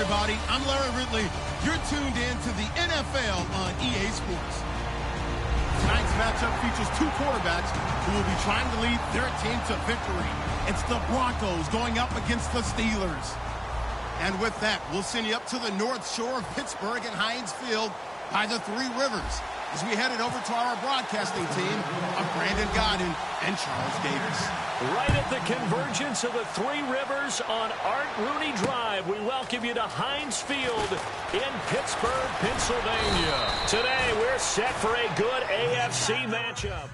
everybody. I'm Larry Ridley. You're tuned in to the NFL on EA Sports. Tonight's matchup features two quarterbacks who will be trying to lead their team to victory. It's the Broncos going up against the Steelers. And with that, we'll send you up to the North Shore of Pittsburgh and Heinz Field by the Three Rivers as we headed over to our broadcasting team of Brandon Godden and Charles Davis. Right at the convergence of the Three Rivers on Art Rooney Drive, we welcome you to Heinz Field in Pittsburgh, Pennsylvania. Today, we're set for a good AFC matchup.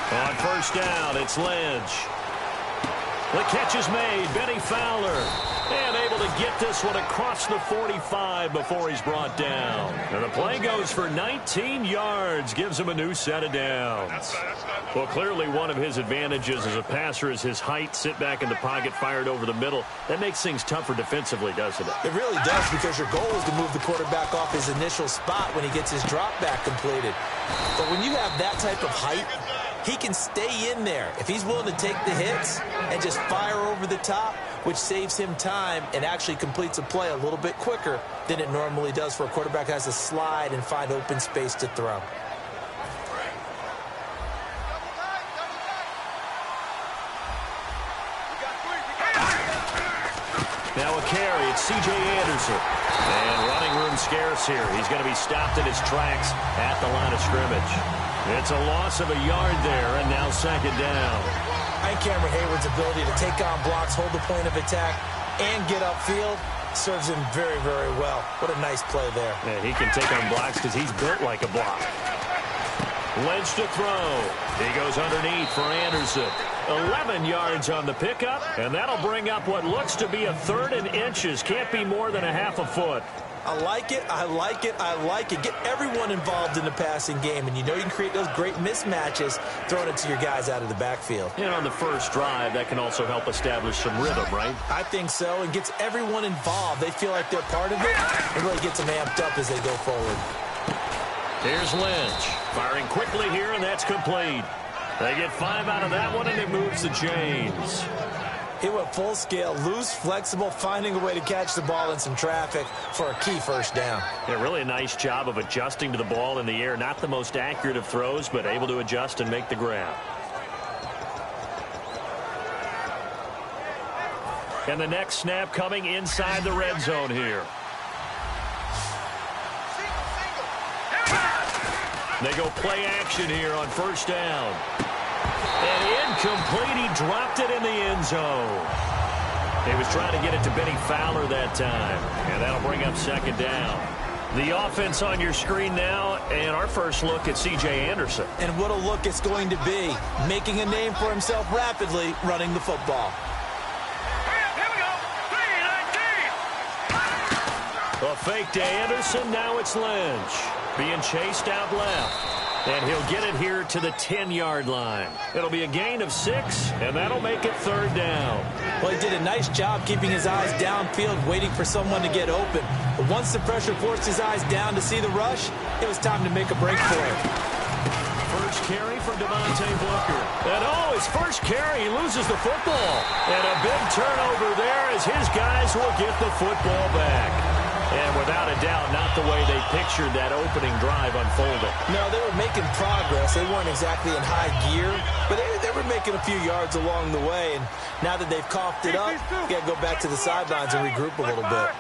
On first down, it's Lynch. The catch is made. Benny Fowler. And able to get this one across the 45 before he's brought down. And the play goes for 19 yards. Gives him a new set of downs. Well, clearly one of his advantages as a passer is his height. Sit back in the pocket, fired over the middle. That makes things tougher defensively, doesn't it? It really does, because your goal is to move the quarterback off his initial spot when he gets his drop back completed. But when you have that type of height, he can stay in there if he's willing to take the hits and just fire over the top, which saves him time and actually completes a play a little bit quicker than it normally does for a quarterback who has to slide and find open space to throw. Now a carry, it's C.J. Anderson. And running room scarce here. He's going to be stopped in his tracks at the line of scrimmage. It's a loss of a yard there, and now second down. I think Cameron Hayward's ability to take on blocks, hold the point of attack, and get upfield serves him very, very well. What a nice play there. And he can take on blocks because he's built like a block. Lynch to throw. He goes underneath for Anderson. 11 yards on the pickup, and that'll bring up what looks to be a 3rd and inches. Can't be more than a half a foot. I like it, I like it, I like it. Get everyone involved in the passing game, and you know you can create those great mismatches throwing it to your guys out of the backfield. And on the first drive, that can also help establish some rhythm, right? I think so, and gets everyone involved. They feel like they're part of it, and really gets them amped up as they go forward. Here's Lynch, firing quickly here, and that's complete. They get 5 out of that one, and it moves the chains. He went full scale, loose, flexible, finding a way to catch the ball in some traffic for a key first down. Yeah, really a nice job of adjusting to the ball in the air. Not the most accurate of throws, but able to adjust and make the grab. And the next snap coming inside the red zone here. They go play action here on first down. And incomplete, he dropped it in the end zone. He was trying to get it to Benny Fowler that time. And that'll bring up second down. The offense on your screen now, and our first look at C.J. Anderson. And what a look it's going to be. Making a name for himself rapidly, running the football. Here we go. 3-19. A fake to Anderson, now it's Lynch. Being chased out left. And he'll get it here to the 10-yard line. It'll be a gain of 6, and that'll make it third down. Well, he did a nice job keeping his eyes downfield, waiting for someone to get open. But once the pressure forced his eyes down to see the rush, it was time to make a break for it. First carry for Devontae Booker. And his first carry, he loses the football. And a big turnover there as his guys will get the football back. And without a doubt, not the way they pictured that opening drive unfolding. No, they were making progress. They weren't exactly in high gear, but they were making a few yards along the way. And now that they've coughed it up, you got to go back to the sidelines and regroup a little bit.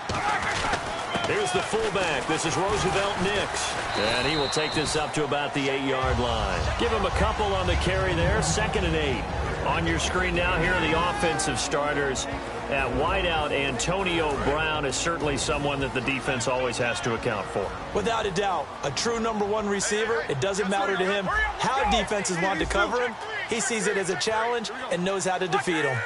Here's the fullback. This is Roosevelt Nix. And he will take this up to about the 8-yard line. Give him a couple on the carry there. 2nd and 8. On your screen now, here are the offensive starters. At wideout, Antonio Brown is certainly someone that the defense always has to account for. Without a doubt, a true #1 receiver. It doesn't matter to him how defenses want to cover him. He sees it as a challenge and knows how to defeat him.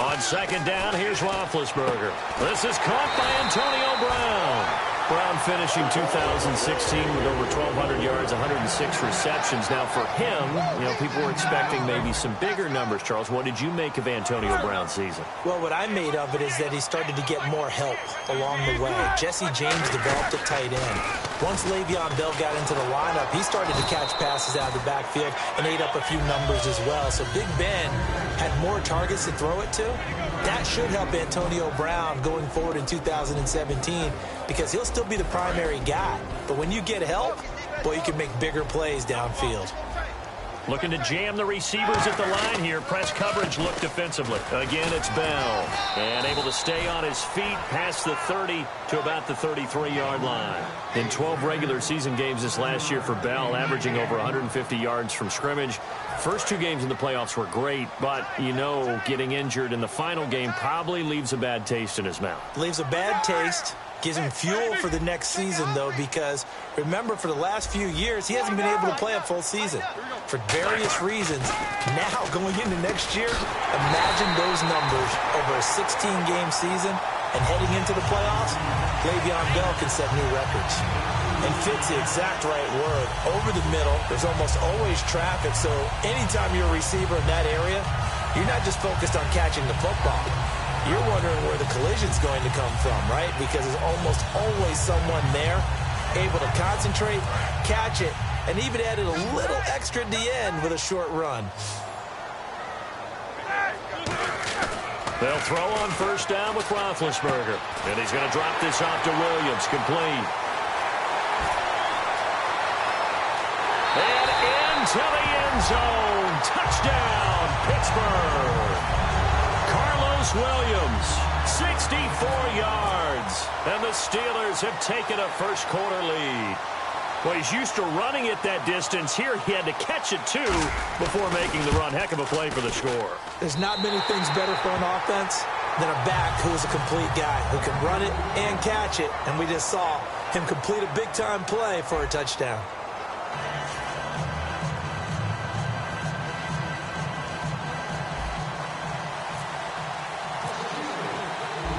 On second down, here's Roethlisberger. This is caught by Antonio Brown. Brown finishing 2016 with over 1,200 yards, 106 receptions. Now for him, people were expecting maybe some bigger numbers, Charles. What did you make of Antonio Brown's season? Well, what I made of it is that he started to get more help along the way. Jesse James developed at tight end. Once Le'Veon Bell got into the lineup, he started to catch passes out of the backfield and ate up a few numbers as well. So Big Ben had more targets to throw it to. That should help Antonio Brown going forward in 2017 because he'll still be the primary guy. But when you get help, boy, you can make bigger plays downfield. Looking to jam the receivers at the line here. Press coverage look defensively. Again, it's Bell. And able to stay on his feet past the 30 to about the 33-yard line. In 12 regular season games this last year for Bell, averaging over 150 yards from scrimmage. First two games in the playoffs were great, but, getting injured in the final game probably leaves a bad taste in his mouth. Leaves a bad taste. Gives him fuel for the next season, though, because remember, for the last few years, he hasn't been able to play a full season for various reasons. Now, going into next year, imagine those numbers over a 16-game season and heading into the playoffs. Le'Veon Bell can set new records. And fits the exact right word. Over the middle, there's almost always traffic, so anytime you're a receiver in that area, you're not just focused on catching the football. You're wondering where the collision's going to come from, right? Because there's almost always someone there able to concentrate, catch it, and even added a little extra at the end with a short run. They'll throw on first down with Roethlisberger. And he's going to drop this off to Williams. Complete. And into the end zone. Touchdown, Pittsburgh. Williams, 64 yards, and the Steelers have taken a first-quarter lead. Well, he's used to running it that distance. Here he had to catch it, too, before making the run. Heck of a play for the score. There's not many things better for an offense than a back who is a complete guy, who can run it and catch it, and we just saw him complete a big-time play for a touchdown.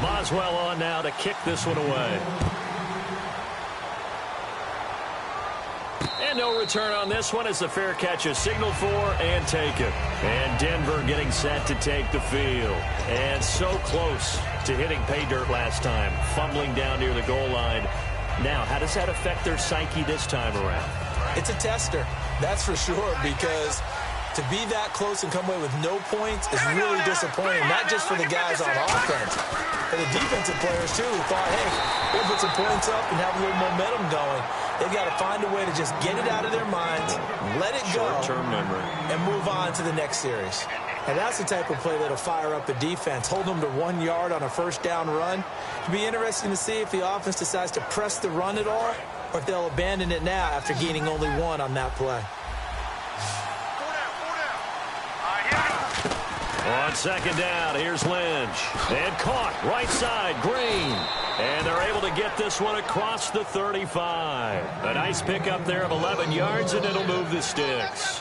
Boswell on now to kick this one away. And no return on this one as the fair catch is signaled for and taken. And Denver getting set to take the field. And so close to hitting pay dirt last time, fumbling down near the goal line. Now, how does that affect their psyche this time around? It's a tester, that's for sure, because to be that close and come away with no points is really disappointing, not just for the guys on offense, but the defensive players, too, who thought, hey, we'll put some points up and have a little momentum going. They've got to find a way to just get it out of their minds, let it go, short-term memory, and move on to the next series. And that's the type of play that'll fire up a defense, hold them to 1 yard on a first down run. It'll be interesting to see if the offense decides to press the run at all, or if they'll abandon it now after gaining only one on that play. On second down, here's Lynch. And caught, right side, Green. And they're able to get this one across the 35. A nice pickup there of 11 yards, and it'll move the sticks.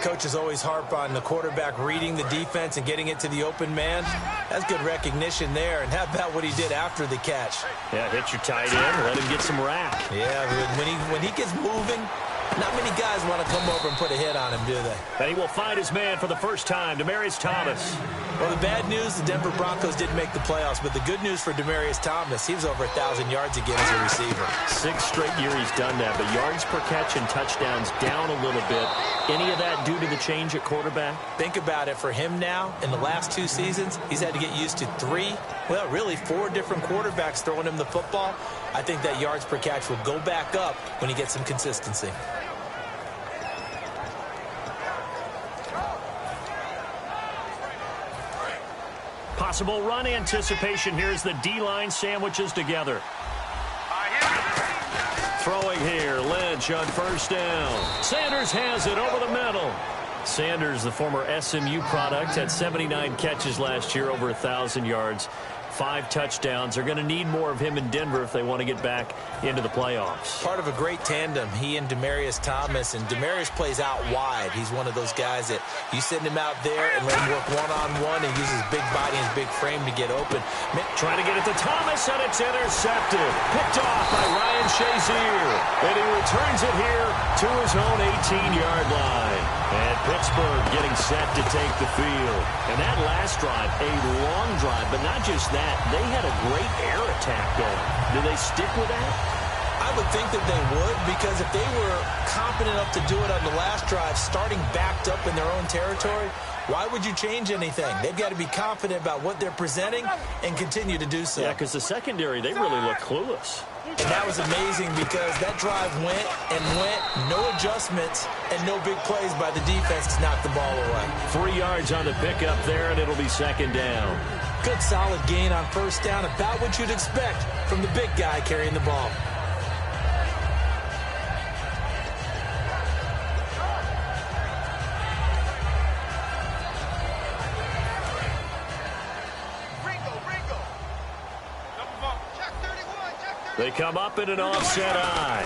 Coaches always harp on the quarterback reading the defense and getting it to the open man. That's good recognition there. And how about what he did after the catch? Yeah, hit your tight end, let him get some rack. Yeah, when he gets moving, not many guys want to come over and put a hit on him, do they? And he will find his man for the first time, Demaryius Thomas. Well, the bad news, the Denver Broncos didn't make the playoffs, but the good news for Demaryius Thomas, he was over 1,000 yards again as a receiver. 6 straight year he's done that, but yards per catch and touchdowns down a little bit. Any of that due to the change at quarterback? Think about it. For him now, in the last 2 seasons, he's had to get used to 4 different quarterbacks throwing him the football. I think that yards per catch will go back up when he gets some consistency. Possible run anticipation. Here's the D-line sandwiches together. Throwing here, Lynch on first down. Sanders has it over the middle. Sanders, the former SMU product, had 79 catches last year, over 1,000 yards. 5 touchdowns. They're going to need more of him in Denver if they want to get back into the playoffs. Part of a great tandem, he and Demaryius Thomas. And Demaryius plays out wide. He's one of those guys that you send him out there and let him work one-on-one and use his big body and his big frame to get open. Trying to get it to Thomas, and it's intercepted. Picked off by Ryan Shazier. And he returns it here to his own 18-yard line. And Pittsburgh getting set to take the field. And that last drive, a long drive, but not just that. They had a great air attack going. Do they stick with that? I would think that they would, because if they were confident enough to do it on the last drive, starting backed up in their own territory, why would you change anything? They've got to be confident about what they're presenting and continue to do so. Yeah, because the secondary, they really look clueless. And that was amazing because that drive went and went, no adjustments, and no big plays by the defense to knock the ball away. 3 yards on the pickup there, and it'll be second down. Good solid gain on first down, about what you'd expect from the big guy carrying the ball. They come up in an offset eye.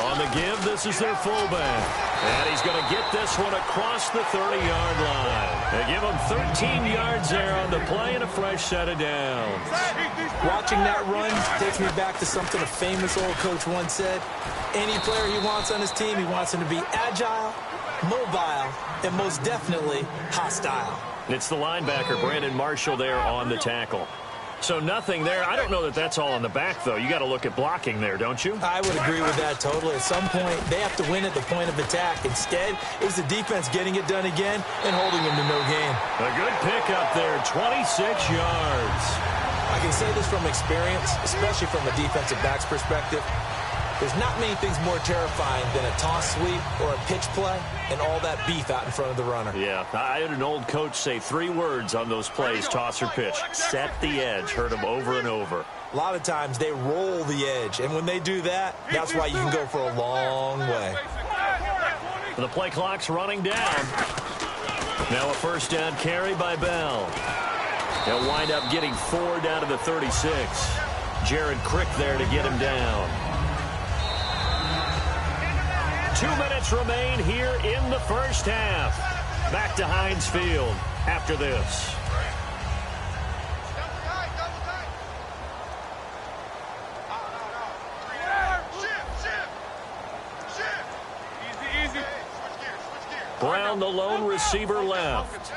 On the give, this is their fullback. And he's going to get this one across the 30-yard line. They give him 13 yards there on the play and a fresh set of downs. Watching that run takes me back to something a famous old coach once said. Any player he wants on his team, he wants him to be agile, mobile, and most definitely hostile. It's the linebacker, Brandon Marshall, there on the tackle. So nothing there. I don't know that that's all in the back, though. You got to look at blocking there, don't you? I would agree with that totally. At some point, they have to win at the point of attack. Instead, it was the defense getting it done again and holding them to no gain. A good pickup there, 26 yards. I can say this from experience, especially from a defensive back's perspective. There's not many things more terrifying than a toss sweep or a pitch play and all that beef out in front of the runner. Yeah, I had an old coach say 3 words on those plays, toss or pitch. Set the edge. Heard him over and over. A lot of times they roll the edge, and when they do that, that's why you can go for a long way. The play clock's running down. Now a first down carry by Bell. They'll wind up getting 4 down to the 36. Jared Crick there to get him down. 2 minutes remain here in the first half. Back to Heinz Field after this. Brown, the lone receiver, left.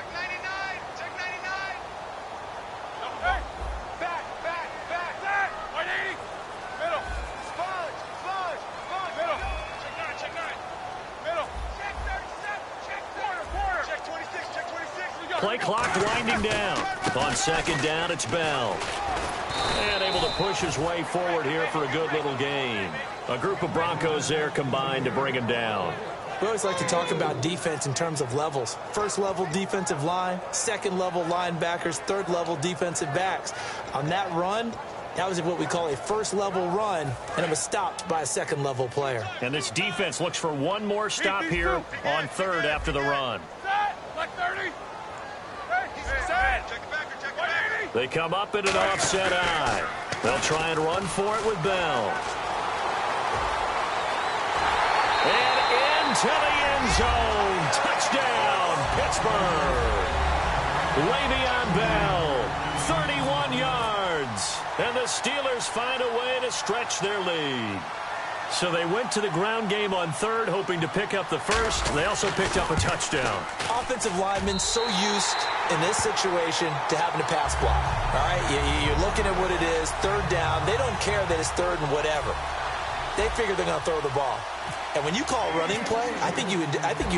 Play clock winding down. On second down, it's Bell. And able to push his way forward here for a good little gain. A group of Broncos there combined to bring him down. We always like to talk about defense in terms of levels. First level defensive line, second level linebackers, third level defensive backs. On that run, that was what we call a first level run, and it was stopped by a second level player. And this defense looks for one more stop here on third after the run. They come up in an offset eye. They'll try and run for it with Bell. And into the end zone. Touchdown, Pittsburgh. Le'Veon Bell, 31 yards. And the Steelers find a way to stretch their lead. So they went to the ground game on third, hoping to pick up the first. They also picked up a touchdown. Offensive linemen so used in this situation to having to pass block. All right, you're looking at what it is, third down. They don't care that it's third and whatever. They figure they're going to throw the ball. And when you call a running play, I think you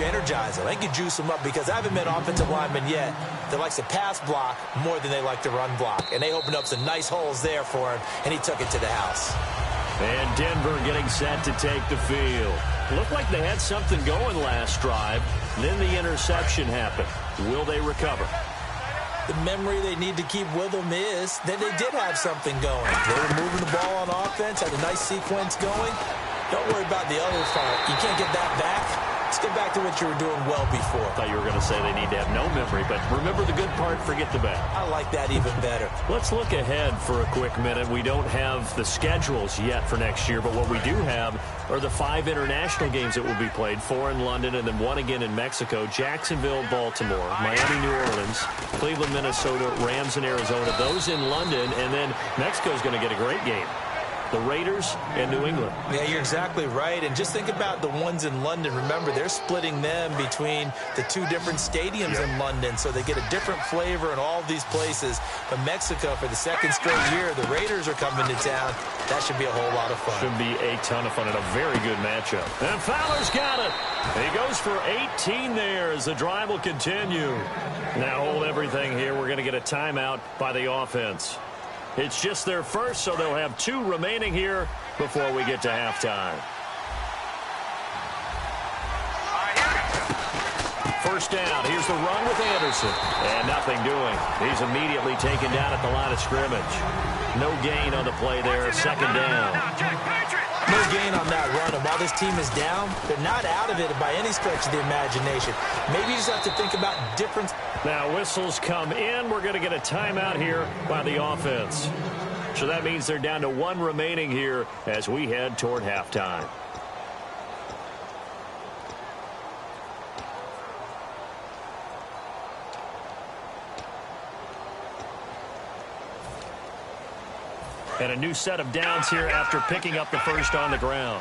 energize them. I think you juice them up, because I haven't met offensive linemen yet that likes to pass block more than they like to run block. And they opened up some nice holes there for him, and he took it to the house. And Denver getting set to take the field. Looked like they had something going last drive. Then the interception happened. Will they recover? The memory they need to keep with them is that they did have something going. They were moving the ball on offense, had a nice sequence going. Don't worry about the other part. You can't get that back. It's going get back to what you were doing well before. I thought you were going to say they need to have no memory, but remember the good part, forget the bad. I like that even better. Let's look ahead for a quick minute. We don't have the schedules yet for next year, but what we do have are the 5 international games that will be played, 4 in London and then 1 again in Mexico, Jacksonville, Baltimore, Miami, New Orleans, Cleveland, Minnesota, Rams, and Arizona. Those in London, and then Mexico's going to get a great game. The Raiders and New England. Yeah, you're exactly right. And just think about the ones in London. Remember, they're splitting them between the 2 different stadiums in London, so they get a different flavor in all of these places. But Mexico, for the 2nd straight year, the Raiders are coming to town. That should be a whole lot of fun. Should be a ton of fun and a very good matchup. And Fowler's got it. He goes for 18 there as the drive will continue. Now hold everything here. We're going to get a timeout by the offense. It's just their first, so they'll have 2 remaining here before we get to halftime. First down. Here's the run with Anderson. And nothing doing. He's immediately taken down at the line of scrimmage. No gain on the play there. 2nd down. No gain on that run. And while this team is down, they're not out of it by any stretch of the imagination. Maybe you just have to think about different. Now whistles come in. We're going to get a timeout here by the offense. So that means they're down to 1 remaining here as we head toward halftime. And a new set of downs here after picking up the first on the ground.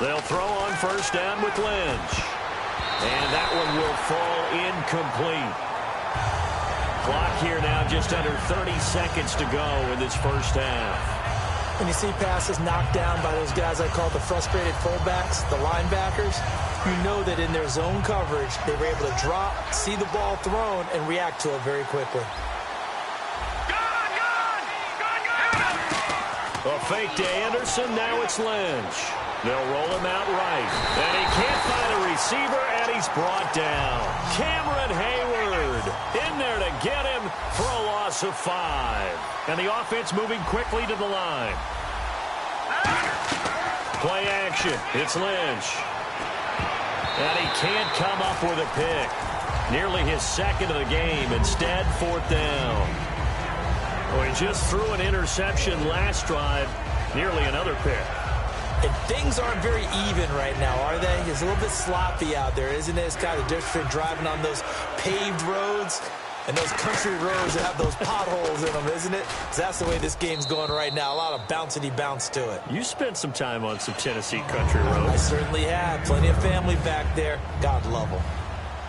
They'll throw on first down with Lynch. And that one will fall incomplete. Clock here now just under 30 seconds to go in this first half. When you see passes knocked down by those guys I call the frustrated fullbacks, the linebackers, you know that in their zone coverage, they were able to drop, see the ball thrown, and react to it very quickly. A fake to Anderson, now it's Lynch. They'll roll him out right. And he can't find a receiver, and he's brought down. Cameron Hayward in there to get him for a loss of 5. And the offense moving quickly to the line. Play action. It's Lynch. And he can't come up with a pick. Nearly his 2nd of the game. Instead, 4th down. Well, he just threw an interception last drive. Nearly another pick. And things aren't very even right now, are they? It's a little bit sloppy out there, isn't it? It's kind of different between driving on those paved roads and those country roads that have those potholes in them, isn't it? So that's the way this game's going right now. A lot of bouncy bounce to it. You spent some time on some Tennessee country roads. I certainly have. Plenty of family back there. God love them.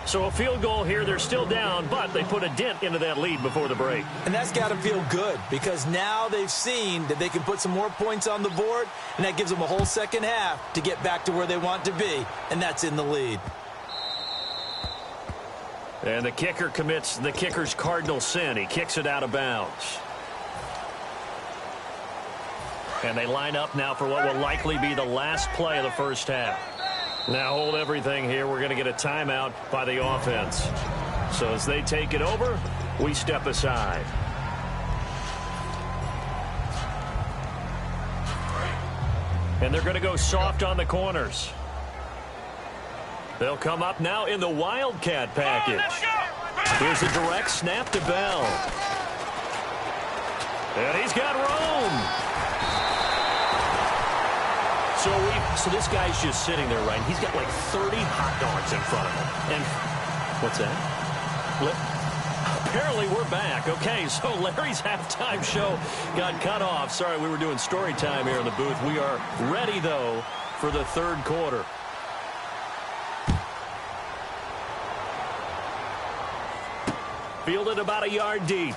So a field goal here. They're still down, but they put a dent into that lead before the break. And that's got to feel good because now they've seen that they can put some more points on the board, and that gives them a whole 2nd half to get back to where they want to be, and that's in the lead. And the kicker commits the kicker's cardinal sin. He kicks it out of bounds. And they line up now for what will likely be the last play of the first half. Now hold everything here. We're going to get a timeout by the offense. So as they take it over, we step aside. And they're going to go soft on the corners. They'll come up now in the Wildcat package. Here's a direct snap to Bell. And he's got room. So this guy's just sitting there, right? He's got like 30 hot dogs in front of him. And what's that? Apparently we're back. Okay, so Larry's halftime show got cut off. Sorry, we were doing story time here in the booth. We are ready, though, for the 3rd quarter. Fielded about a yard deep.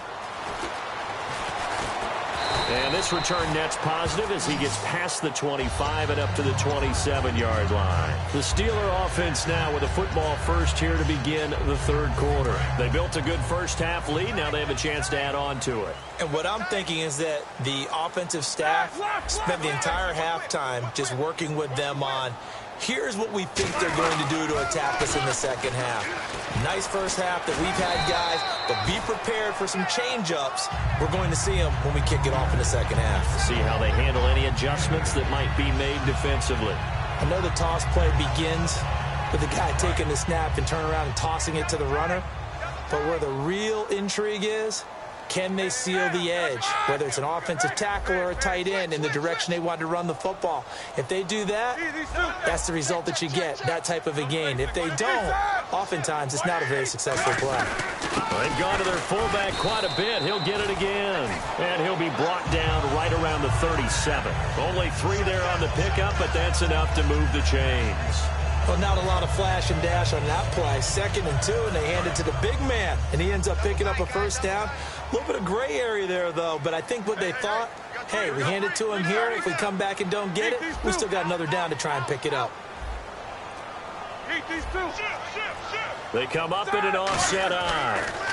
And this return net's positive as he gets past the 25 and up to the 27-yard line. The Steeler offense now with a football first here to begin the 3rd quarter. They built a good first half lead. Now they have a chance to add on to it. And what I'm thinking is that the offensive staff spent the entire halftime just working with them on Here's what we think they're going to do to attack us in the second half. Nice first half that we've had, guys, but be prepared for some change-ups. We're going to see them when we kick it off in the second half. See how they handle any adjustments that might be made defensively. I know the toss play begins with the guy taking the snap and turning around and tossing it to the runner, but where the real intrigue is, can they seal the edge, whether it's an offensive tackle or a tight end, in the direction they want to run the football? If they do that, that's the result that you get, that type of a gain. If they don't, oftentimes it's not a very successful play. Well, they've gone to their fullback quite a bit. He'll get it again. And he'll be brought down right around the 37. Only 3 there on the pickup, but that's enough to move the chains. Well, not a lot of flash and dash on that play. 2nd and 2, and they hand it to the big man, and he ends up picking up a first down. A little bit of gray area there, though, but I think what they thought, hey, we hand it to him here. If we come back and don't get it, we still got another down to try and pick it up. They come up in an offset eye.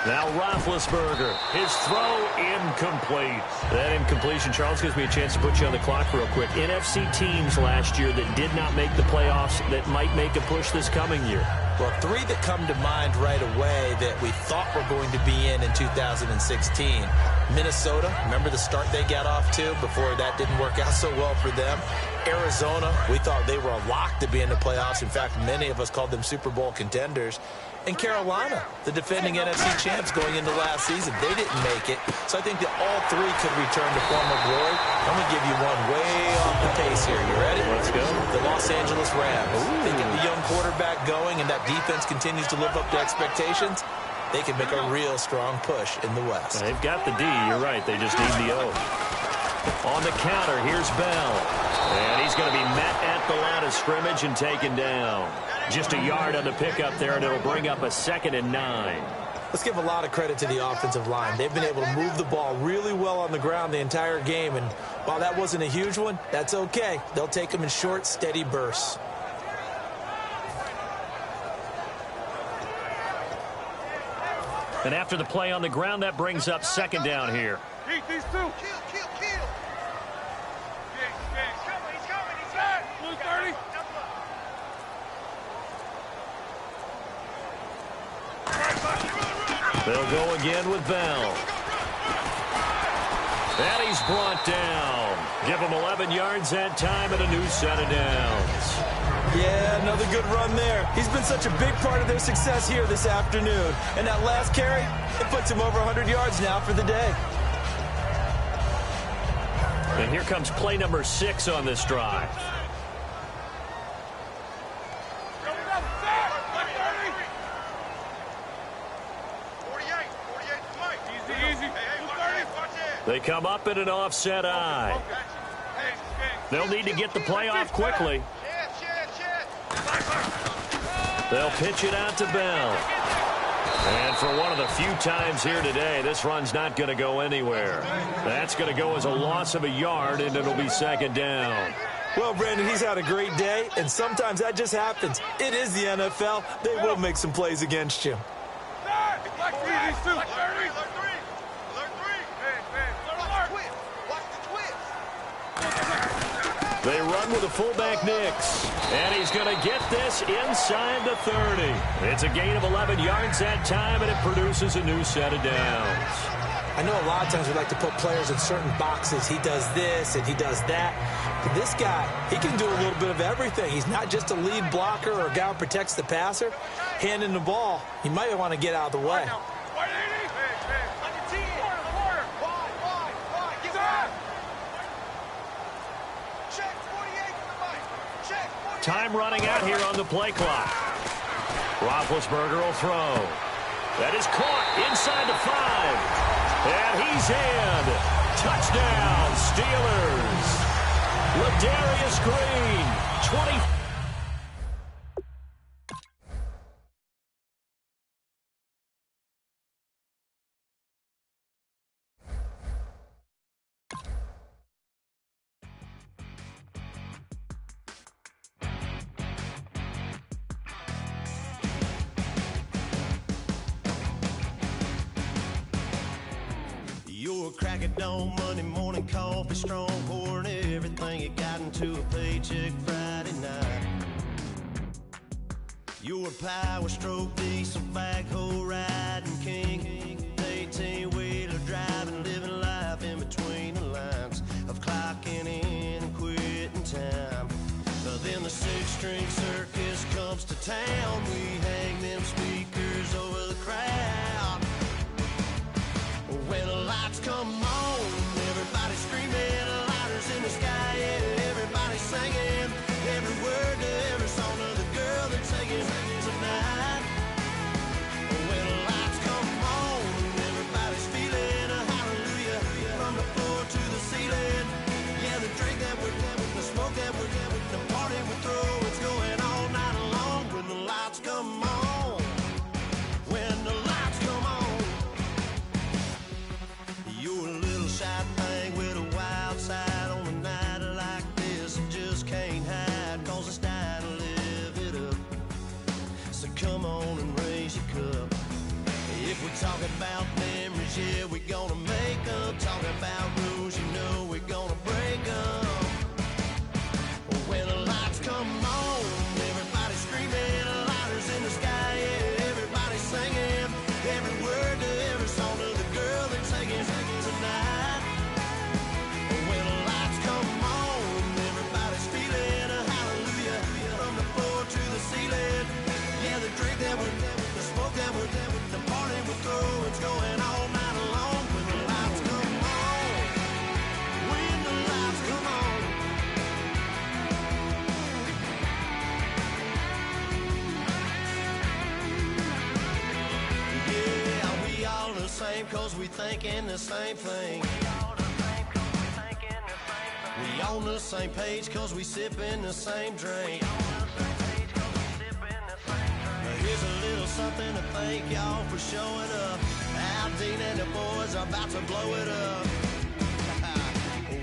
Now Roethlisberger, his throw incomplete. That incompletion, Charles, gives me a chance to put you on the clock real quick. NFC teams last year that did not make the playoffs that might make a push this coming year. Well, 3 that come to mind right away that we thought were going to be in 2016. Minnesota, remember the start they got off to before that didn't work out so well for them. Arizona, we thought they were a lock to be in the playoffs. In fact, many of us called them Super Bowl contenders. And Carolina, the defending NFC champs going into last season, they didn't make it. So I think that all 3 could return to former glory. I'm going to give you one way off the pace here. You ready? Let's go. The Los Angeles Rams. Ooh. They get the young quarterback going, and that defense continues to live up to expectations. They can make a real strong push in the West. They've got the D. You're right. They just need the O. On the counter, here's Bell. And he's going to be met at the line of scrimmage and taken down. Just a yard on the pickup there, and it'll bring up a 2nd and 9. Let's give a lot of credit to the offensive line. They've been able to move the ball really well on the ground the entire game, and while that wasn't a huge one, that's okay. They'll take them in short, steady bursts. And after the play on the ground, that brings up 2nd down here. Keep these 2. Kill. He's coming. Blue 30. They'll go again with Bell. And he's brought down. Give him 11 yards that time and a new set of downs. Yeah, another good run there. He's been such a big part of their success here this afternoon. And that last carry, it puts him over 100 yards now for the day. And here comes play number 6 on this drive. They come up in an offset eye. They'll need to get the play off quickly. They'll pitch it out to Bell. And for one of the few times here today, this run's not going to go anywhere. That's going to go as a loss of a yard, and it'll be 2nd down. Well, Brandon, he's had a great day, and sometimes that just happens. It is the NFL. They will make some plays against you. They run with a fullback Nix, and he's going to get this inside the 30. It's a gain of 11 yards that time, and it produces a new set of downs. I know a lot of times we like to put players in certain boxes. He does this and he does that. But this guy, he can do a little bit of everything. He's not just a lead blocker or a guy who protects the passer. Handing the ball, he might want to get out of the way. Time running out here on the play clock. Roethlisberger will throw. That is caught inside the 5. And he's in. Touchdown, Steelers. Ladarius Green, 20. Your crack at dawn, Monday morning coffee, strong pouring everything you got into a paycheck Friday You're a power stroke, diesel backhoe riding king. 18-wheeler driving, living life in between the lines of clocking in and quitting time. Then the six-string circus comes to town. We hang them speakers over the crowd. When the lights come on, everybody screaming, lighters in the sky, yeah, everybody singing every word to every song of the girl they're taking tonight. When the lights come on, everybody's feeling a hallelujah from the floor to the ceiling. Yeah, the drink that we're having, the smoke that we're having, the party we throw, it's going all night long. When the lights come on, when the lights come on, you're a little shy thing with a wild side on a night like this. You just can't hide, cause it's time to live it up. So come on and raise your cup. If we talk about memories, yeah, we're gonna make them. Talk about rules, you know we're gonna break them. When the lights come on, everybody's screaming, lighters in the sky, yeah, everybody's singing every word to every song of the girl they're taking tonight. When the lights come on, everybody's feeling a hallelujah from the floor to the ceiling. Yeah, the drink that we're having, the smoke that we're having, the party we throw, it's going all night long. When the lights come on, when the lights come on. Yeah, we all the same cause we thinking the same thing. We on the same page cause we sipping the same drink. Here's a little something to thank y'all for showing up. Aldine and the boys are about to blow it up.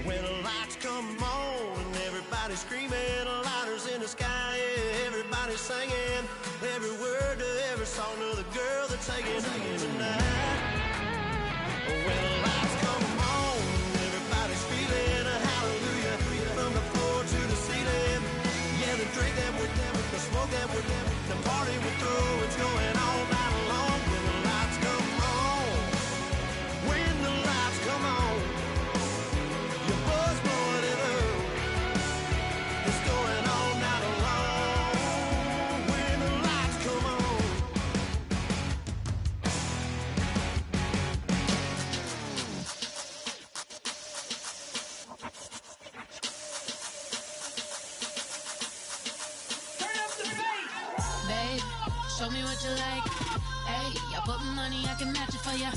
When the lights come on and everybody's screaming, lighters in the sky, yeah, everybody's singing every word to every song of the girl they're taking tonight. When the lights come on, everybody's feeling a hallelujah from the floor to the ceiling. Yeah, the drink that we're having, the smoke that we're having, the party we throw, it's going all night long. When the lights come on, when the lights come on, your buzz blowing it up, it's going all night long. When the lights come on. Babe, show me what you like. Hey, I put money, I can match it for ya.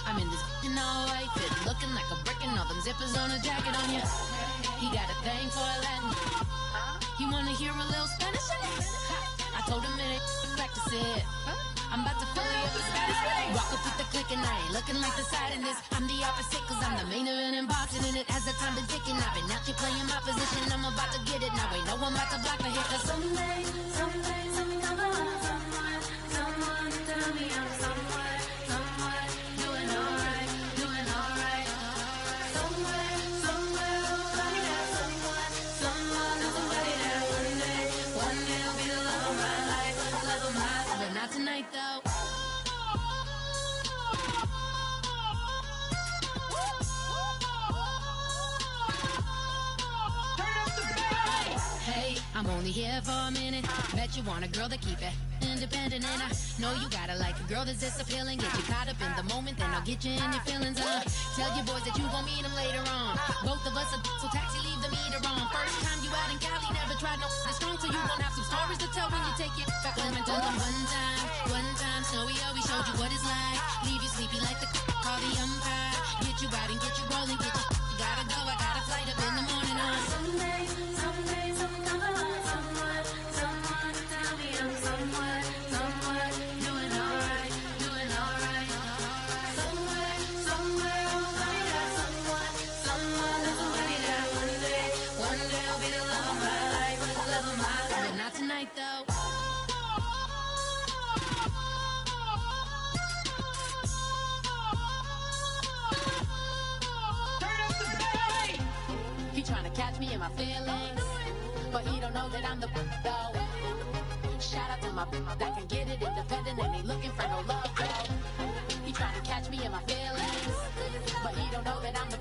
I'm in this in all white fit, looking like a brick and all them zippers on a jacket on ya. He got a thing for a Latin. He wanna hear a little Spanish? I told him it ain't practice it. I'm about to fill you up with Spanish. Walk up with the click and I ain't looking like the side in this. I'm the opposite cause I'm the main event in boxing and it has the time been ticking. I've been out here playing my position, I'm about to get it. Now ain't no one about to block the hit cause someday come along, someone tell me I'm someone doing alright. Somewhere, somebody that someone is somebody that one day will be the love of my life, but not tonight though. Hey, I'm only here for a minute. Bet you want a girl that keep it independent, and I know you gotta like a girl that's this appealing. Get you caught up in the moment, then I'll get you in your feelings. Tell your boys that you gon' meet them later on. Both of us are so taxi, leave the meter on. First time you out in Cali, never tried no strong, so you gon' have some stories to tell when you take it back home and tell them one time, Snowy always showed you what it's like. Leave you sleepy like the call the umpire. Get you out and get you rolling, get you gotta go. I got a flight up in the morning on someday, come along, someone tell me I'm someone doing alright. Somewhere, somebody that someone is somebody that one day will be the love of my life, but not tonight though. He trying to catch me in my feelings, but he don't know that I'm the though. Shout out to my that can get it independent and ain't looking for no love, girl. He trying to catch me in my feelings, but he don't know that I'm the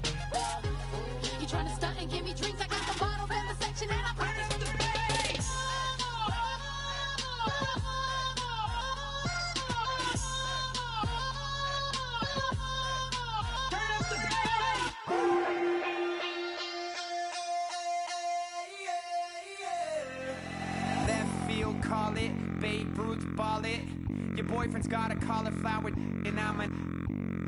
He trying to stunt and give me drinks. I got the bottles in the section and I burn it to the base. Turn up the Left field, call it. Babe Ruth, ball it. Your boyfriend's got a cauliflower, and I'm a.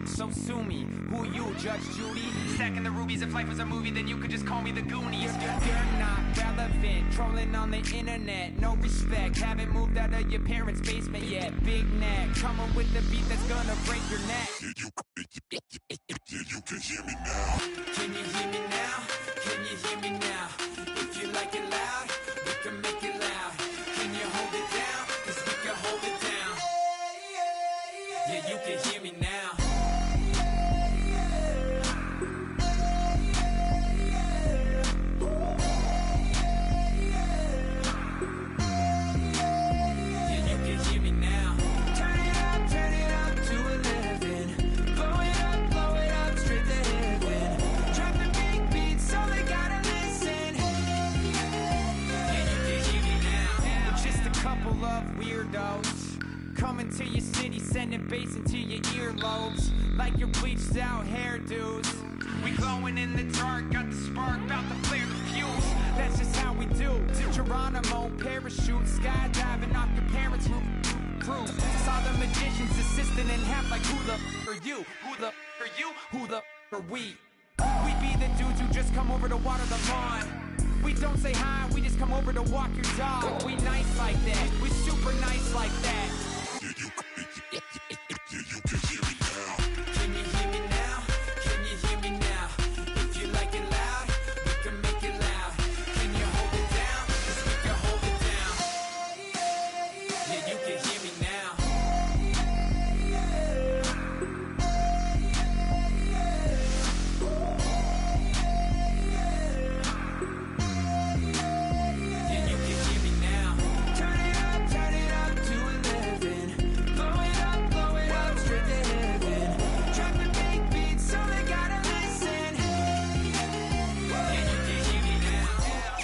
So sue me. Who you, Judge Judy? Stacking the rubies. If life was a movie, then you could just call me the Goonies. You're not relevant. Trolling on the internet. No respect. Haven't moved out of your parents' basement yet. Big neck. Coming with the beat that's gonna break your neck. You can hear me now. Can you hear me now? Can you hear me now? If you like it loud, we can make it loud. Can you hold it down? 'Cause we can hold it down. Yeah, you can hear me now. Yeah, you can hear me now. Turn it up to 11. Blow it up straight to heaven. Drop the big beats so they gotta listen. Yeah, you can hear me now. We're just a couple of weirdos coming to your city, sending bass into your earlobes like your bleached out hairdos. We glowing in the dark, got the spark, about to flare the fuse. That's just how we do. To Geronimo, parachute, skydiving off your parents' roof. Crew. Saw the magician's assistant in half like who the are you? Who the are you? Who the are we? We be the dudes who just come over to water the lawn. We don't say hi, we just come over to walk your dog. We nice like that, we super nice like that. You can hear me now. Can you hear me now? Can you hear me now? If you like it loud, we can make it loud. Can you hold it down? 'Cause we can hold it down. Yeah, you can hear me now. Yeah, you can hear me now. Turn it up to 11. Blow it up straight to heaven. Drop the big beats so they gotta listen. Yeah, you can hear me now. Yeah,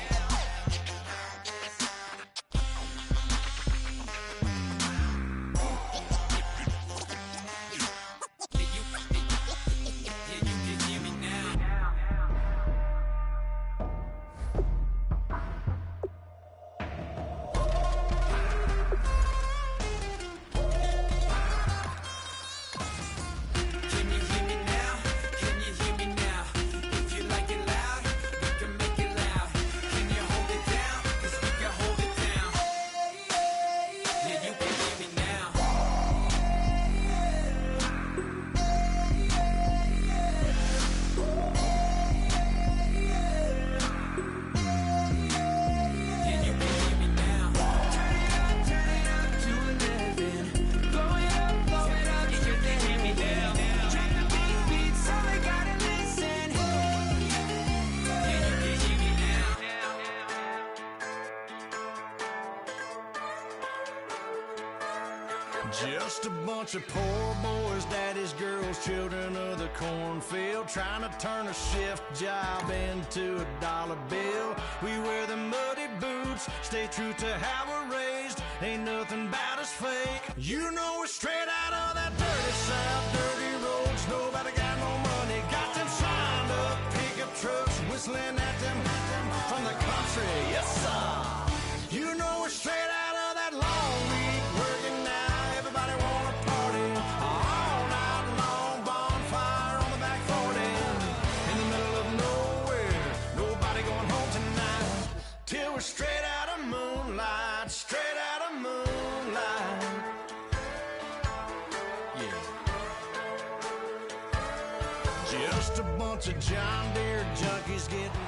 you can hear me now. Can you hear me now? Can you hear me now? If you like it loud, we can make it loud. Can you hold it down? 'Cause we can hold it down. Yeah, you can hear me now. Yeah, you can hear me now. Turn it up to 11. Blow it up straight to heaven. Drop the big beats so they gotta listen. Yeah, you can hear me now. Just a bunch of poor boys, daddy's girls, children of the cornfield, trying to turn a shift job into a dollar bill. We wear the muddy boots, stay true to how we're raised. Ain't nothing about us fake. You know we're straight out of that dirty south, dirty roads. Nobody got no money, got them signed up pickup trucks, whistling at them from the country. Yes, sir. You know we're straight out of that long week, working now. Everybody wanna party all night long. Bonfire on the back 40 in the middle of nowhere. Nobody going home tonight till we're straight out of moonlight, straight out of moonlight. Yeah. Just a bunch of John Deere junkies getting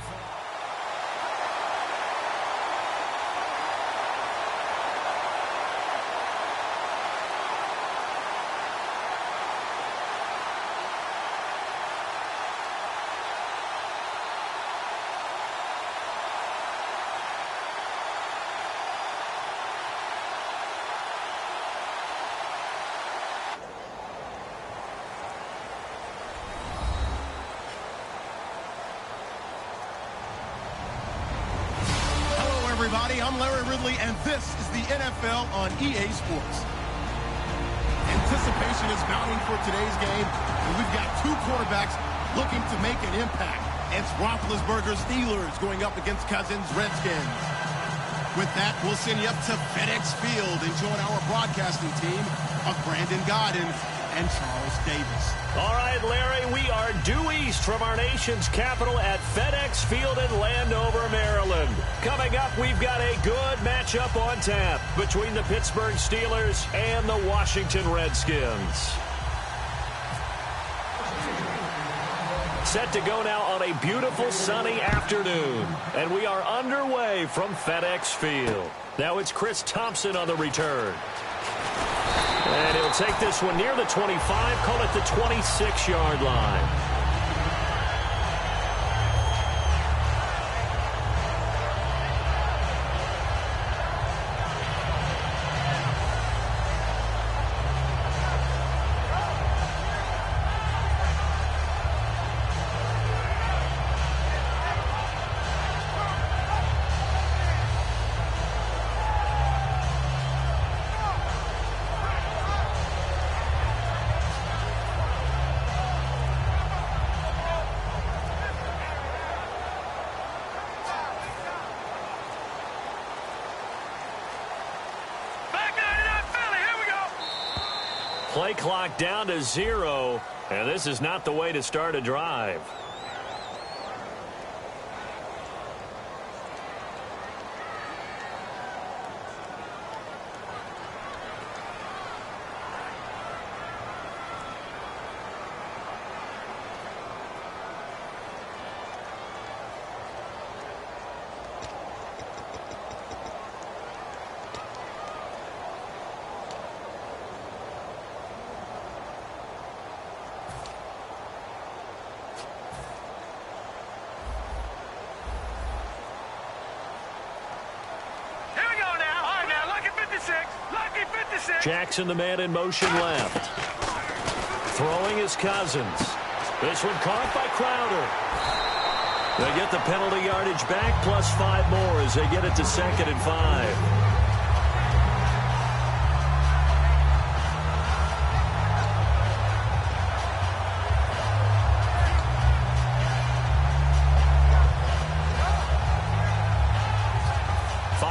everybody. I'm Larry Ridley, and this is the NFL on EA Sports. Anticipation is mounting for today's game, and we've got two quarterbacks looking to make an impact. It's Roethlisberger's Steelers going up against Cousins' Redskins. With that, we'll send you up to FedEx Field and join our broadcasting team of Brandon Godden and Charles Davis. All right, Larry, we are due east from our nation's capital at FedEx Field in Landover, Maryland. Coming up, we've got a good matchup on tap between the Pittsburgh Steelers and the Washington Redskins. Set to go now on a beautiful sunny afternoon, and we are underway from FedEx Field. Now it's Chris Thompson on the return. And he'll take this one near the 25, call it the 26-yard line. Play clock down to 0, and this is not the way to start a drive. Jackson, the man in motion left. Throwing is Cousins. This one caught by Crowder. They get the penalty yardage back, plus 5 more as they get it to 2nd and 5.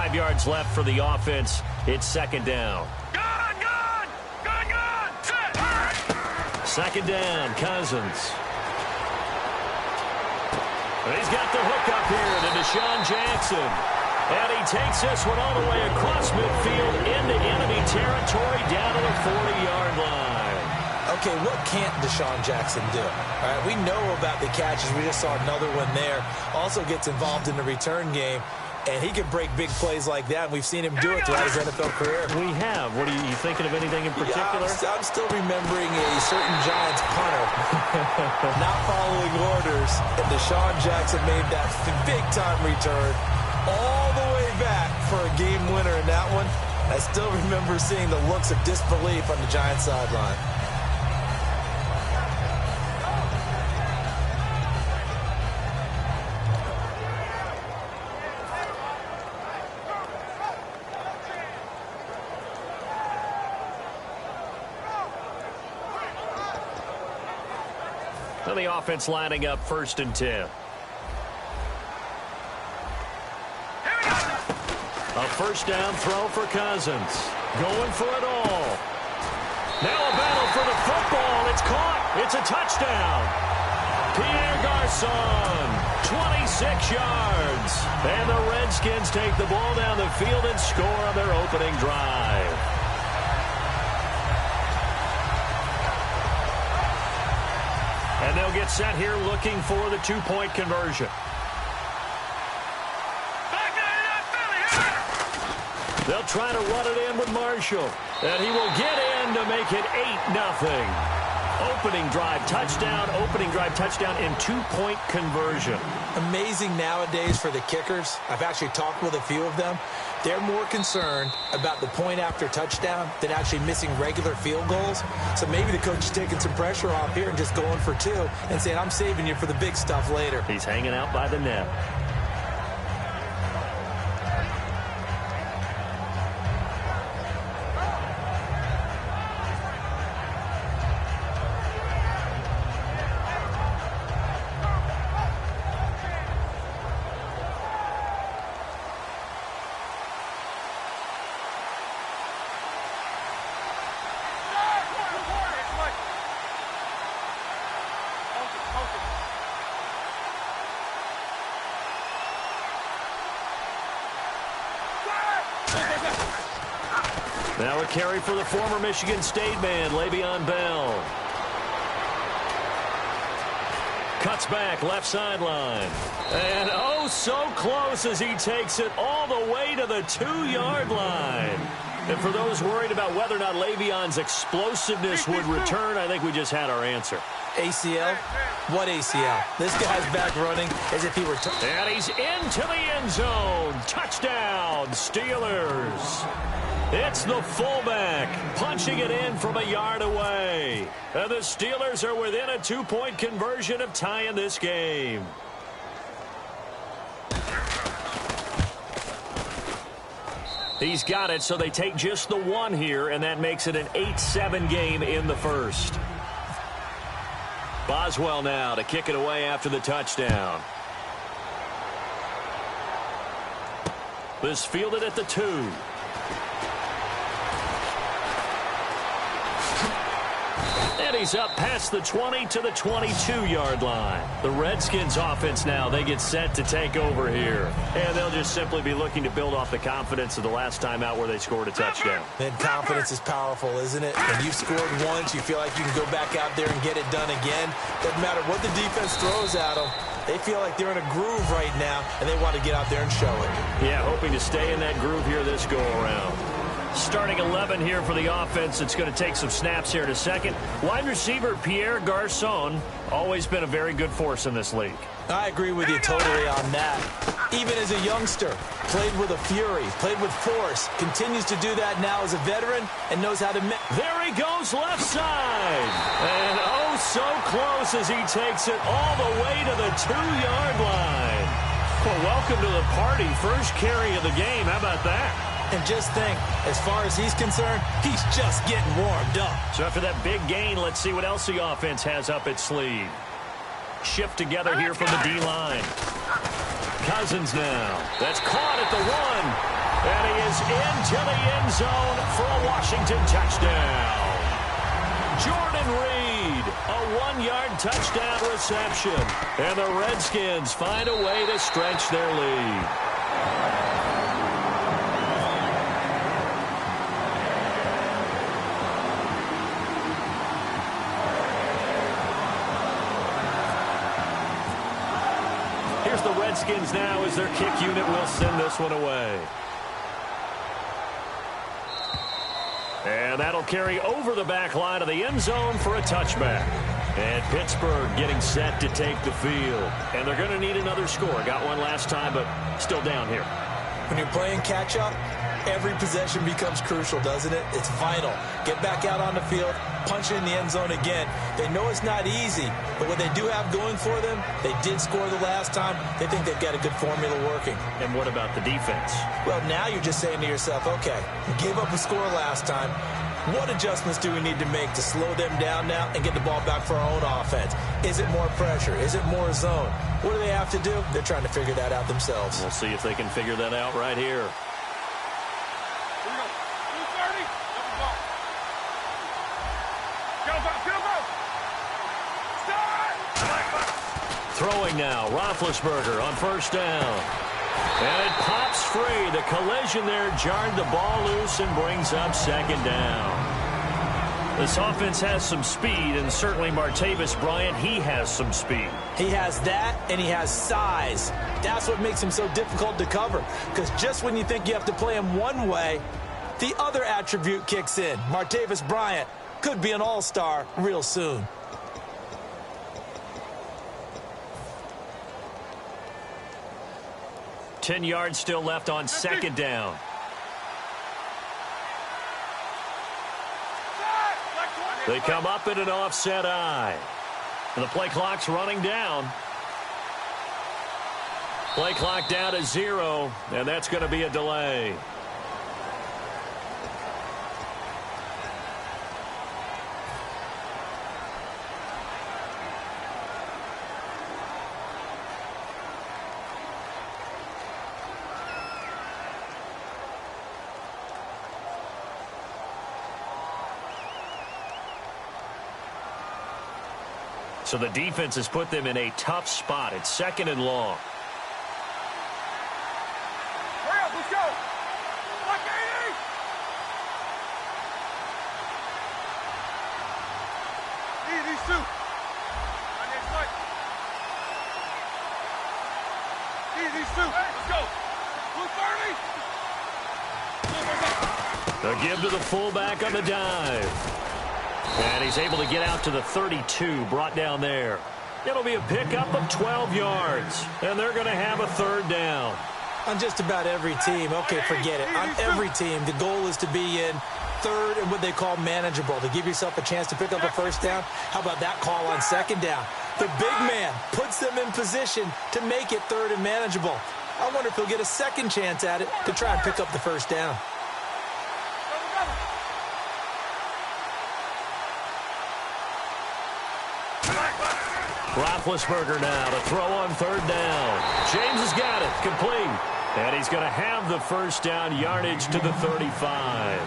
Yards left for the offense. It's 2nd down. Gun! 2nd down, Cousins. He's got the hook up here to Deshaun Jackson. And he takes this one all the way across midfield into enemy territory down to the 40-yard line. Okay, what can't Deshaun Jackson do? All right, we know about the catches. We just saw another one there. Also gets involved in the return game. And he can break big plays like that, and we've seen him do it throughout his NFL career. We have. What are you thinking of anything in particular? Yeah, I'm still remembering a certain Giants punter not following orders, and Deshaun Jackson made that big-time return all the way back for a game winner in that one. I still remember seeing the looks of disbelief on the Giants sideline. And the offense lining up 1st and 10. A 1st down throw for Cousins. Going for it all. Now a battle for the football. It's caught. It's a touchdown. Pierre Garçon, 26 yards. And the Redskins take the ball down the field and score on their opening drive. And they'll get set here looking for the 2-point conversion. They'll try to run it in with Marshall. And he will get in to make it 8-0. Opening drive touchdown in 2-point conversion. Amazing nowadays for the kickers. I've actually talked with a few of them. They're more concerned about the point after touchdown than actually missing regular field goals. So maybe the coach is taking some pressure off here and just going for 2 and saying, I'm saving you for the big stuff later. He's hanging out by the net. Now a carry for the former Michigan State man, Le'Veon Bell. Cuts back, left sideline. And oh, so close as he takes it all the way to the 2-yard line. And for those worried about whether or not Le'Veon's explosiveness would return, I think we just had our answer. ACL? What ACL? This guy's back running as if he were... And he's into the end zone. Touchdown, Steelers. It's the fullback punching it in from a yard away. And the Steelers are within a 2-point conversion of tying this game. He's got it, so they take just the one here, and that makes it an 8-7 game in the first. Boswell now to kick it away after the touchdown. This fielded at the 2. And he's up past the 20 to the 22-yard line. The Redskins offense now, they get set to take over here. And they'll just simply be looking to build off the confidence of the last time out where they scored a touchdown. And confidence is powerful, isn't it? When you've scored once, you feel like you can go back out there and get it done again. Doesn't matter what the defense throws at them. They feel like they're in a groove right now, and they want to get out there and show it. Yeah, hoping to stay in that groove here this go-around. Starting 11 here for the offense. It's going to take some snaps here in a second. Wide receiver Pierre Garçon, always been a very good force in this league. I agree with you totally on that. Even as a youngster, played with a fury, played with force, continues to do that now as a veteran and knows how to... There he goes left side. And oh, so close as he takes it all the way to the 2-yard line. Well, welcome to the party. First carry of the game. How about that? And just think, as far as he's concerned, he's just getting warmed up. So after that big gain, let's see what else the offense has up its sleeve. Shift together here from the D-line. Cousins now. That's caught at the 1. And he is into the end zone for a Washington touchdown. Jordan Reed, a 1-yard touchdown reception. And the Redskins find a way to stretch their lead. Here's the Redskins now as their kick unit will send this one away. And that'll carry over the back line of the end zone for a touchback. And Pittsburgh getting set to take the field. And they're going to need another score. Got one last time, but still down here. When you're playing catch-up, every possession becomes crucial, doesn't it? It's vital. Get back out on the field, punch it in the end zone again. They know it's not easy, but what they do have going for them, they did score the last time. They think they've got a good formula working. And what about the defense? Well, now you're just saying to yourself, okay, we gave up a score last time. What adjustments do we need to make to slow them down now and get the ball back for our own offense? Is it more pressure? Is it more zone? What do they have to do? They're trying to figure that out themselves. We'll see if they can figure that out right here. Throwing now, Roethlisberger on first down. And it pops free. The collision there jarred the ball loose and brings up second down. This offense has some speed, and certainly Martavis Bryant, he has some speed. He has that, and he has size. That's what makes him so difficult to cover, because just when you think you have to play him one way, the other attribute kicks in. Martavis Bryant could be an all-star real soon. Ten yards still left on second down. They come up in an offset eye. And the play clock's running down. Play clock down to 0, and that's going to be a delay. So the defense has put them in a tough spot. It's second and long. Hurry up, let's go. These two. These two. Let's go. Blue 30. The give to the fullback on the dive. And he's able to get out to the 32, brought down there. It'll be a pickup of 12 yards, and they're going to have a third down. On just about every team, okay, forget it. On every team, the goal is to be in third and what they call manageable, to give yourself a chance to pick up a first down. How about that call on second down? The big man puts them in position to make it third and manageable. I wonder if he'll get a second chance at it to try and pick up the first down. Roethlisberger now to throw on third down. James has got it, complete. And he's going to have the first down, yardage to the 35.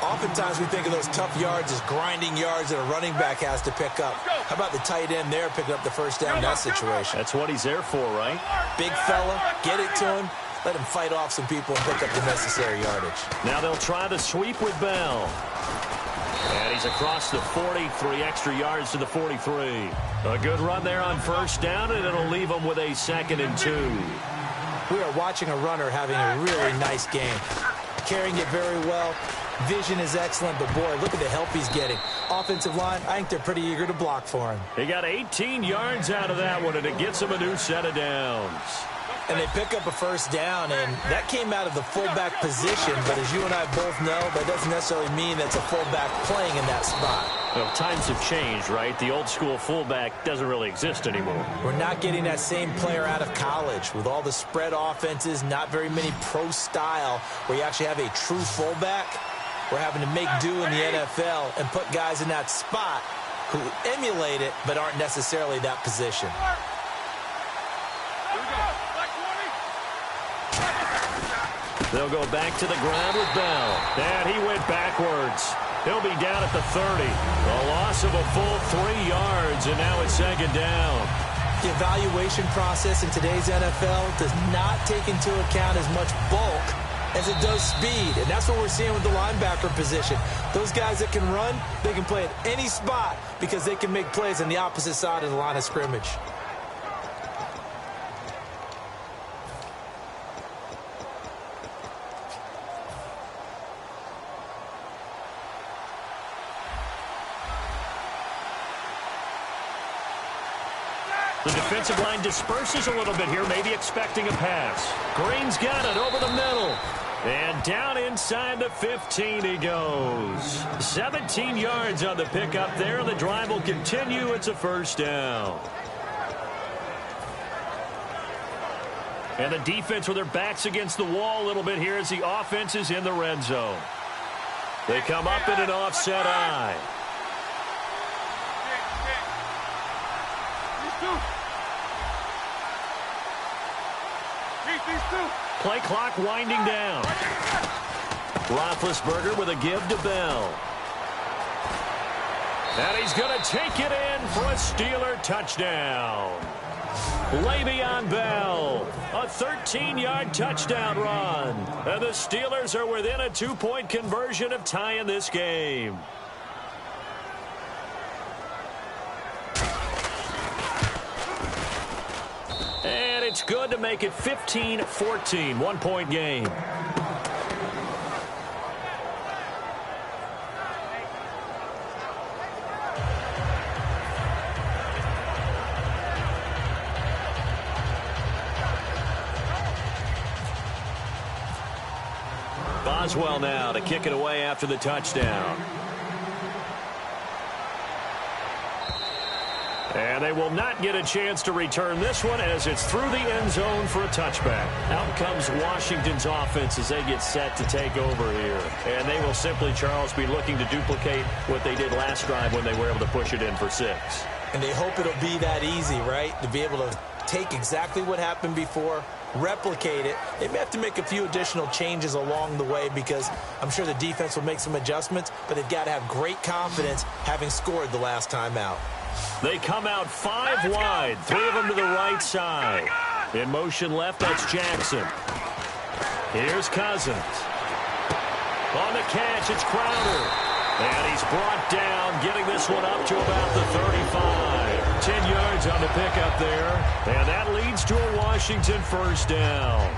Oftentimes we think of those tough yards as grinding yards that a running back has to pick up. How about the tight end there picking up the first down in that situation? That's what he's there for, right? Big fella, get it to him, let him fight off some people and pick up the necessary yardage. Now they'll try the sweep with Bell. And he's across the 40, 3 extra yards to the 43. A good run there on first down, and it'll leave him with a 2nd and 2. We are watching a runner having a really nice game. Carrying it very well. Vision is excellent, but boy, look at the help he's getting. Offensive line, I think they're pretty eager to block for him. He got 18 yards out of that one, and it gets him a new set of downs. And they pick up a first down, and that came out of the fullback position. But as you and I both know, that doesn't necessarily mean that's a fullback playing in that spot. Well, times have changed, right? The old school fullback doesn't really exist anymore. We're not getting that same player out of college. With all the spread offenses, not very many pro style, where you actually have a true fullback. We're having to make do in the NFL and put guys in that spot who emulate it but aren't necessarily that position. They'll go back to the ground with Bell. And he went backwards. He'll be down at the 30. A loss of a full 3 yards, and now it's 2nd down. The evaluation process in today's NFL does not take into account as much bulk as it does speed, and that's what we're seeing with the linebacker position. Those guys that can run, they can play at any spot because they can make plays on the opposite side of the line of scrimmage. The defensive line disperses a little bit here, maybe expecting a pass. Green's got it over the middle. And down inside the 15 he goes. 17 yards on the pickup there. The drive will continue. It's a first down. And the defense with their backs against the wall a little bit here as the offense is in the red zone. They come up in an offset eye. Play clock winding down. Roethlisberger with a give to Bell. And he's going to take it in for a Steeler touchdown. Le'Veon Bell, a 13-yard touchdown run. And the Steelers are within a 2-point conversion of tying this game. And it's good to make it 15-14, 1-point game. Boswell now to kick it away after the touchdown. And they will not get a chance to return this one as it's through the end zone for a touchback. Out comes Washington's offense as they get set to take over here. And they will simply, Charles, be looking to duplicate what they did last drive when they were able to push it in for 6. And they hope it'll be that easy, right? To be able to take exactly what happened before, replicate it. They may have to make a few additional changes along the way because I'm sure the defense will make some adjustments, but they've got to have great confidence having scored the last time out. They come out 5 wide, 3 of them to the right side. In motion left, that's Jackson. Here's Cousins. On the catch, it's Crowder. And he's brought down, getting this one up to about the 35. 10 yards on the pickup there. And that leads to a Washington first down.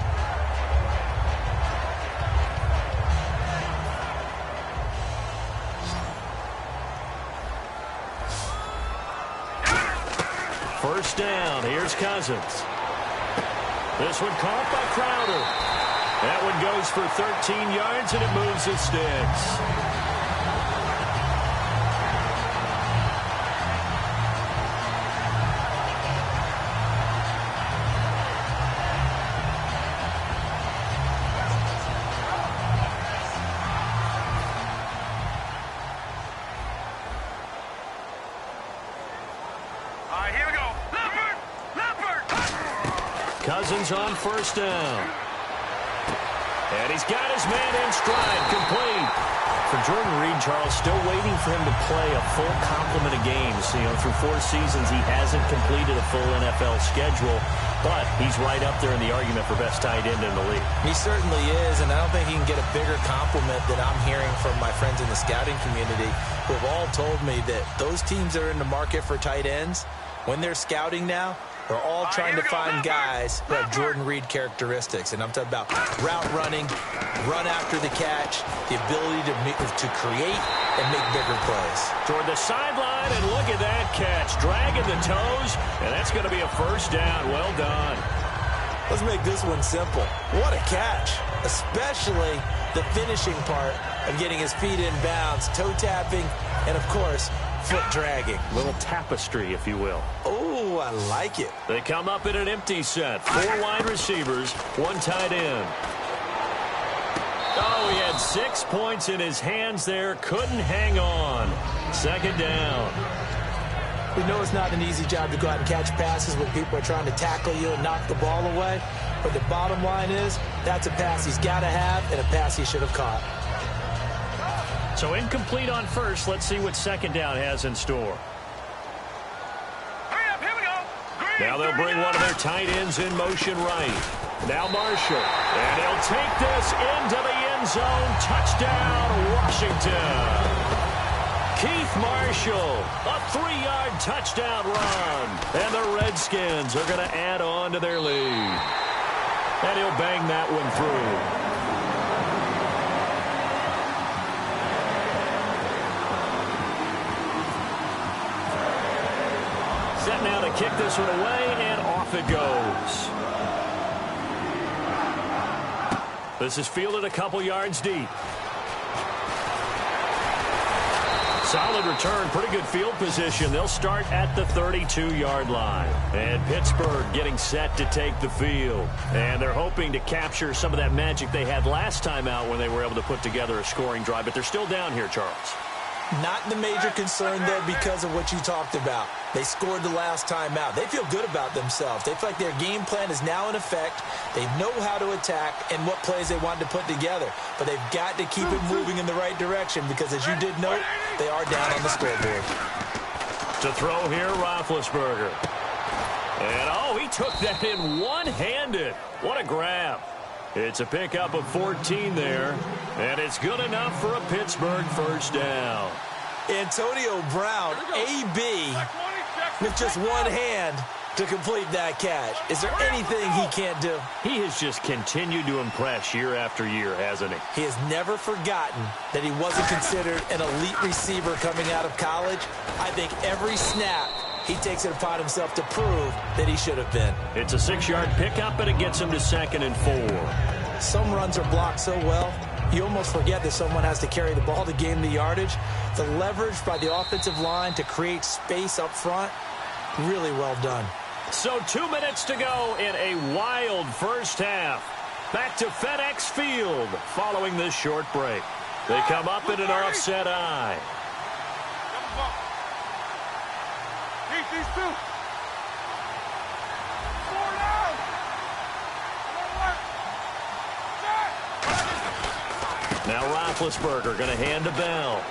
First down. Here's Cousins. This one caught by Crowder. That one goes for 13 yards, and it moves the sticks. Cousins on first down. And he's got his man in stride, complete. For Jordan Reed, Charles, still waiting for him to play a full complement of games. You know, through 4 seasons, he hasn't completed a full NFL schedule, but he's right up there in the argument for best tight end in the league. He certainly is, and I don't think he can get a bigger compliment than I'm hearing from my friends in the scouting community, who have all told me that those teams that are in the market for tight ends, when they're scouting now, they're all trying to find guys who have Jordan Reed characteristics. And I'm talking about route running, run after the catch, the ability to create and make bigger plays. Toward the sideline, and look at that catch. Dragging the toes, and that's going to be a first down. Well done. Let's make this one simple. What a catch, especially the finishing part of getting his feet in bounds, toe tapping, and, of course, foot dragging. Little tapestry, if you will. Oh, I like it. They come up in an empty set. 4 wide receivers, 1 tight end. Oh, he had 6 points in his hands there. Couldn't hang on. Second down. We know it's not an easy job to go out and catch passes when people are trying to tackle you and knock the ball away. But the bottom line is, that's a pass he's got to have and a pass he should have caught. So incomplete on first. Let's see what second down has in store. Hurry up, here we go. Now they'll bring one of their tight ends in motion right. Now Marshall. And he'll take this into the end zone. Touchdown, Washington. Keith Marshall, a 3-yard touchdown run. And the Redskins are going to add on to their lead. And he'll bang that one through. Set now to kick this one away, and off it goes. This is fielded a couple yards deep. Solid return, pretty good field position. They'll start at the 32-yard line. And Pittsburgh getting set to take the field. And they're hoping to capture some of that magic they had last time out when they were able to put together a scoring drive. But they're still down here, Charles. Not the major concern, though, because of what you talked about. They scored the last time out. They feel good about themselves. They feel like their game plan is now in effect. They know how to attack and what plays they want to put together. But they've got to keep it moving in the right direction because, as you did note, they are down on the scoreboard. To throw here, Roethlisberger. And, oh, he took that in one-handed. What a grab. It's a pickup of 14 there, and it's good enough for a Pittsburgh first down. Antonio Brown, AB, with just one hand to complete that catch. Is there anything he can't do? He has just continued to impress year after year, hasn't he? He has never forgotten that he wasn't considered an elite receiver coming out of college. I think every snap he takes it upon himself to prove that he should have been. It's a 6-yard pickup, and it gets him to 2nd and 4. Some runs are blocked so well, you almost forget that someone has to carry the ball to gain the yardage. The leverage by the offensive line to create space up front, really well done. So 2 minutes to go in a wild first half. Back to FedEx Field following this short break. They come up in an offset eye. These two. Now Roethlisberger going to hand to Bell.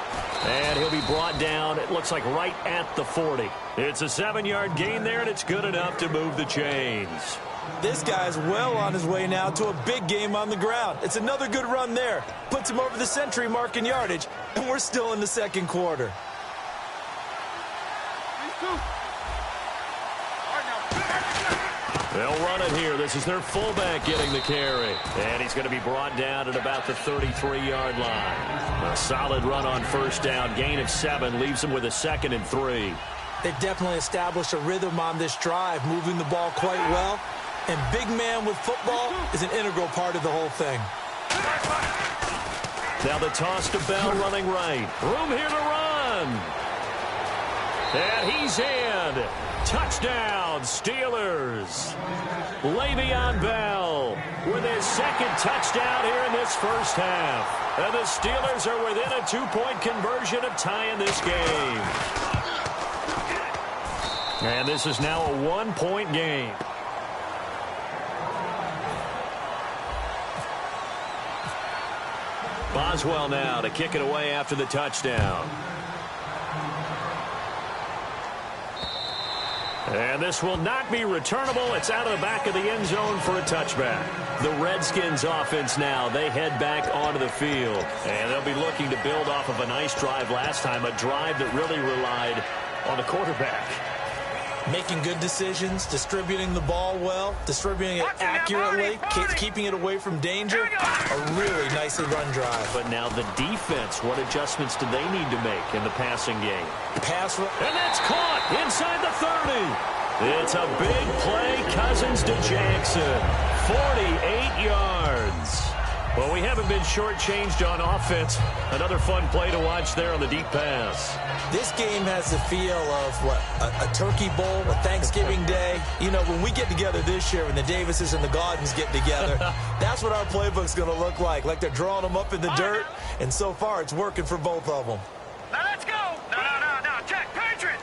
And he'll be brought down, it looks like right at the 40. It's a 7-yard gain there, and it's good enough to move the chains. This guy's well on his way now to a big game on the ground. It's another good run there. Puts him over the century mark in yardage, and we're still in the second quarter. They'll run it here. This is their fullback getting the carry. And he's going to be brought down at about the 33-yard line. A solid run on first down. Gain of 7 leaves him with a 2nd and 3. They've definitely established a rhythm on this drive, moving the ball quite well. And big man with football is an integral part of the whole thing. Now the toss to Bell running right. Room here to run. And he's in. Touchdown, Steelers. Le'Veon Bell with his 2nd touchdown here in this first half. And the Steelers are within a 2-point conversion of tying this game. And this is now a 1-point game. Boswell now to kick it away after the touchdown. And this will not be returnable. It's out of the back of the end zone for a touchback. The Redskins offense now, they head back onto the field. And they'll be looking to build off of a nice drive last time, a drive that really relied on the quarterback. Making good decisions, distributing the ball well, distributing it accurately, keeping it away from danger. A really nicely run drive. But now the defense, what adjustments do they need to make in the passing game? And that's caught inside the 30. It's a big play. Cousins to Jackson. 48 yards. Well, we haven't been shortchanged on offense. Another fun play to watch there on the deep pass. This game has the feel of, what, a turkey bowl, a Thanksgiving day. You know, when we get together this year, when the Davises and the Gaudens get together, that's what our playbook's going to look like. Like they're drawing them up in the dirt, and so far it's working for both of them. Now let's go. No. Check. Patriot.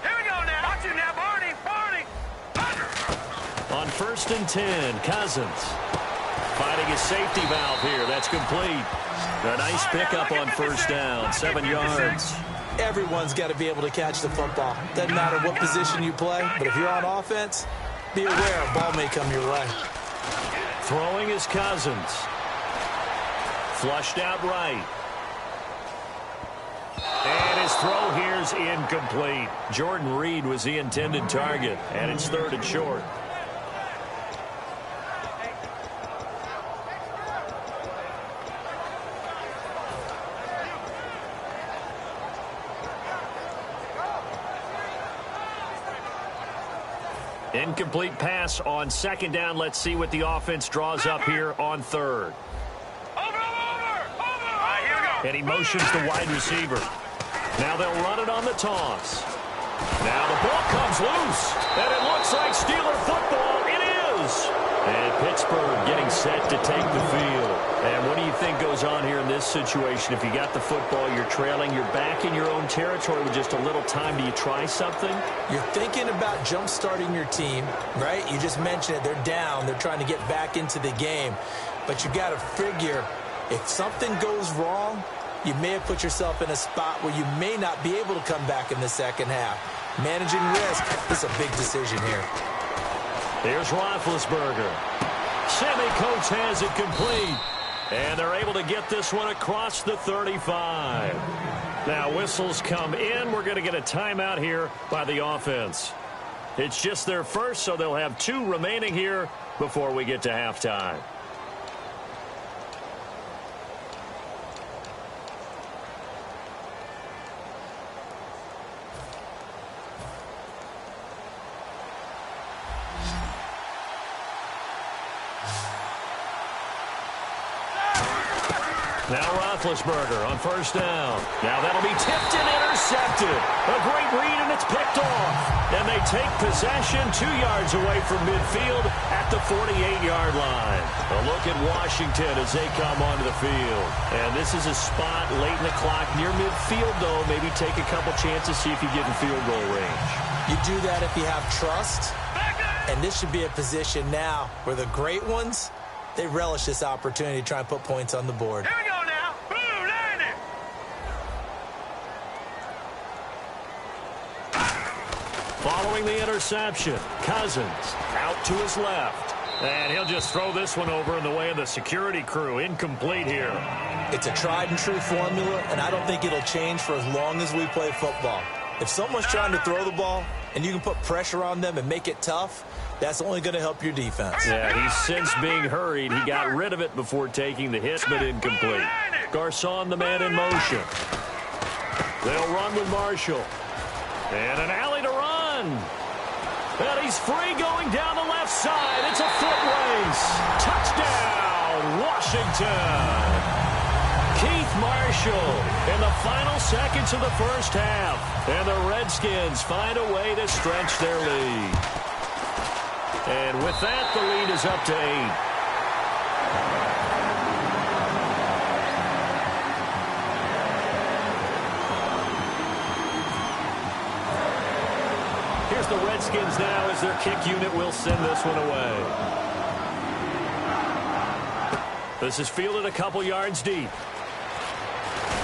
Here we go now. Watch him now, Barney. On 1st and 10, Cousins. Finding his safety valve here. That's complete. A nice pickup on first down. 7 yards. Everyone's got to be able to catch the football. Doesn't matter what position you play, but if you're on offense, be aware a ball may come your way. Throwing is Cousins. Flushed out right. And his throw here's incomplete. Jordan Reed was the intended target, and it's 3rd and short. Incomplete pass on 2nd down. Let's see what the offense draws up here on 3rd. Over. Here we go. And he motions the wide receiver. Now they'll run it on the toss. Now the ball comes loose. And it looks like Steeler football. It is. And Pittsburgh getting set to take the field. And what do you think goes on here in this situation? If you got the football, you're trailing, you're back in your own territory with just a little time. Do you try something? You're thinking about jump-starting your team, right? You just mentioned it. They're down. They're trying to get back into the game. But you got to figure, if something goes wrong, you may have put yourself in a spot where you may not be able to come back in the second half. Managing risk is a big decision here. Here's Roethlisberger. Sammy Coates has it complete. And they're able to get this one across the 35. Now whistles come in. We're going to get a timeout here by the offense. It's just their first, so they'll have 2 remaining here before we get to halftime. Now Roethlisberger on first down. Now that'll be tipped and intercepted. A great read, and it's picked off. And they take possession 2 yards away from midfield at the 48-yard line. A look at Washington as they come onto the field. And this is a spot late in the clock near midfield, though. Maybe take a couple chances, see if you get in field goal range. You do that if you have trust. And this should be a position now where the great ones, they relish this opportunity to try and put points on the board. Here we go now. Boom, landing. following the interception. Cousins out to his left. And he'll just throw this one over in the way of the security crew. Incomplete here. It's a tried-and-true formula, and I don't think it'll change for as long as we play football. If someone's trying to throw the ball and you can put pressure on them and make it tough, that's only going to help your defense. Yeah, he's since being hurried. He got rid of it before taking the hit, but incomplete. Garcon, the man in motion. They'll run with Marshall. And an alley to run. And he's free going down the left side. It's a foot race. Touchdown, Washington. Keith Marshall in the final seconds of the first half. And the Redskins find a way to stretch their lead. And with that, the lead is up to 8. Here's the Redskins now as their kick unit will send this one away. This is fielded a couple yards deep.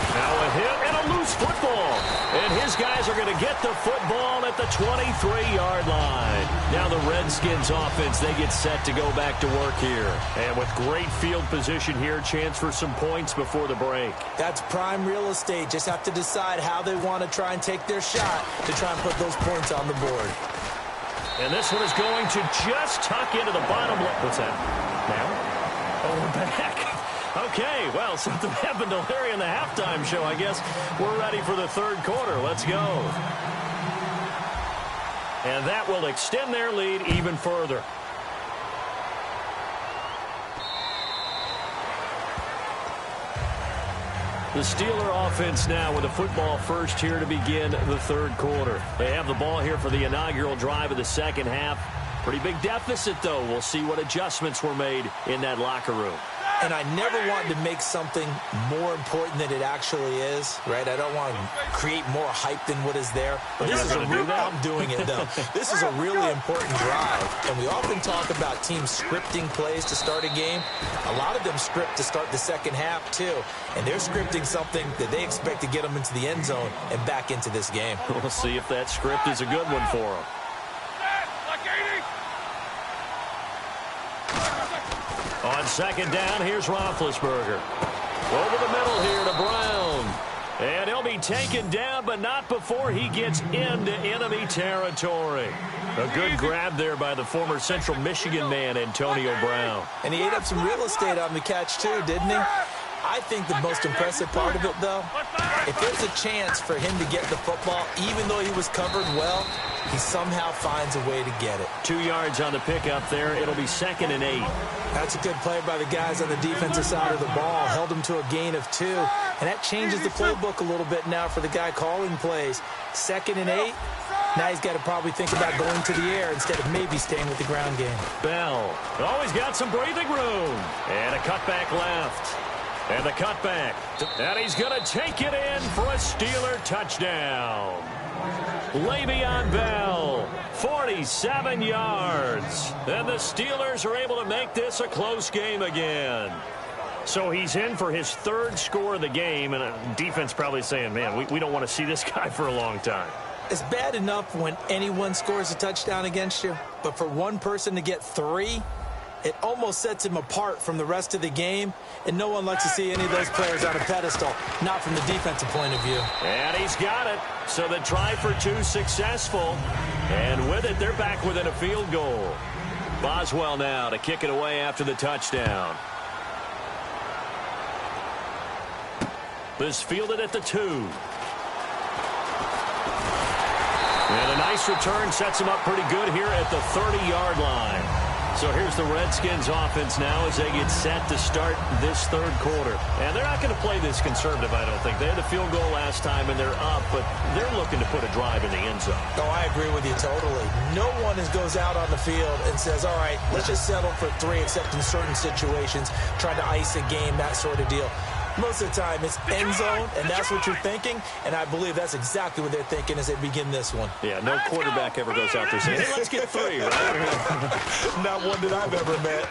Now a hit and a loose football. And his guys are going to get the football at the 23-yard line. Now the Redskins offense, they get set to go back to work here. And with great field position here, chance for some points before the break. That's prime real estate. Just have to decide how they want to try and take their shot to try and put those points on the board. And this one is going to just tuck into the bottom left. What's that? Now? Oh, we're back. Okay, well, something happened to Larry in the halftime show. I guess we're ready for the third quarter. Let's go. And that will extend their lead even further. The Steeler offense now with the football first here to begin the third quarter. They have the ball here for the inaugural drive of the second half. Pretty big deficit, though. We'll see what adjustments were made in that locker room. And I never wanted to make something more important than it actually is, right? I don't want to create more hype than what is there. But this is a real, I'm doing it, though. This is a really important drive. And we often talk about teams scripting plays to start a game. A lot of them script to start the second half, too. And they're scripting something that they expect to get them into the end zone and back into this game. We'll see if that script is a good one for them. On second down, here's Roethlisberger. Over the middle here to Brown. And he'll be taken down, but not before he gets into enemy territory. A good grab there by the former Central Michigan man, Antonio Brown. And he ate up some real estate on the catch, too, didn't he? I think the most impressive part of it, though, if there's a chance for him to get the football, even though he was covered well, he somehow finds a way to get it. 2 yards on the pickup there. It'll be 2nd and 8. That's a good play by the guys on the defensive side of the ball. Held him to a gain of 2. And that changes the playbook a little bit now for the guy calling plays. 2nd and 8. Now he's got to probably think about going to the air instead of maybe staying with the ground game. Bell. Always got some breathing room. And a cutback left. And the cutback. And he's going to take it in for a Steeler touchdown. Le'Veon Bell, 47 yards. And the Steelers are able to make this a close game again. So he's in for his 3rd score of the game. And defense probably saying, man, we don't want to see this guy for a long time. It's bad enough when anyone scores a touchdown against you. But for one person to get 3, it almost sets him apart from the rest of the game, and no one likes to see any of those players on a pedestal, not from the defensive point of view. And he's got it. So the try for 2 successful, and with it, they're back within a field goal. Boswell now to kick it away after the touchdown. This fielded at the 2. And a nice return sets him up pretty good here at the 30-yard line. So here's the Redskins offense now as they get set to start this third quarter. And they're not going to play this conservative, I don't think. They had the field goal last time, and they're up, but they're looking to put a drive in the end zone. Oh, I agree with you totally. No one goes out on the field and says, all right, let's just settle for 3, except in certain situations, trying to ice a game, that sort of deal. Most of the time, it's end zone, and that's what you're thinking, and I believe that's exactly what they're thinking as they begin this one. Yeah, no quarterback ever goes out there saying, hey, let's get 3, right? Not one that I've ever met.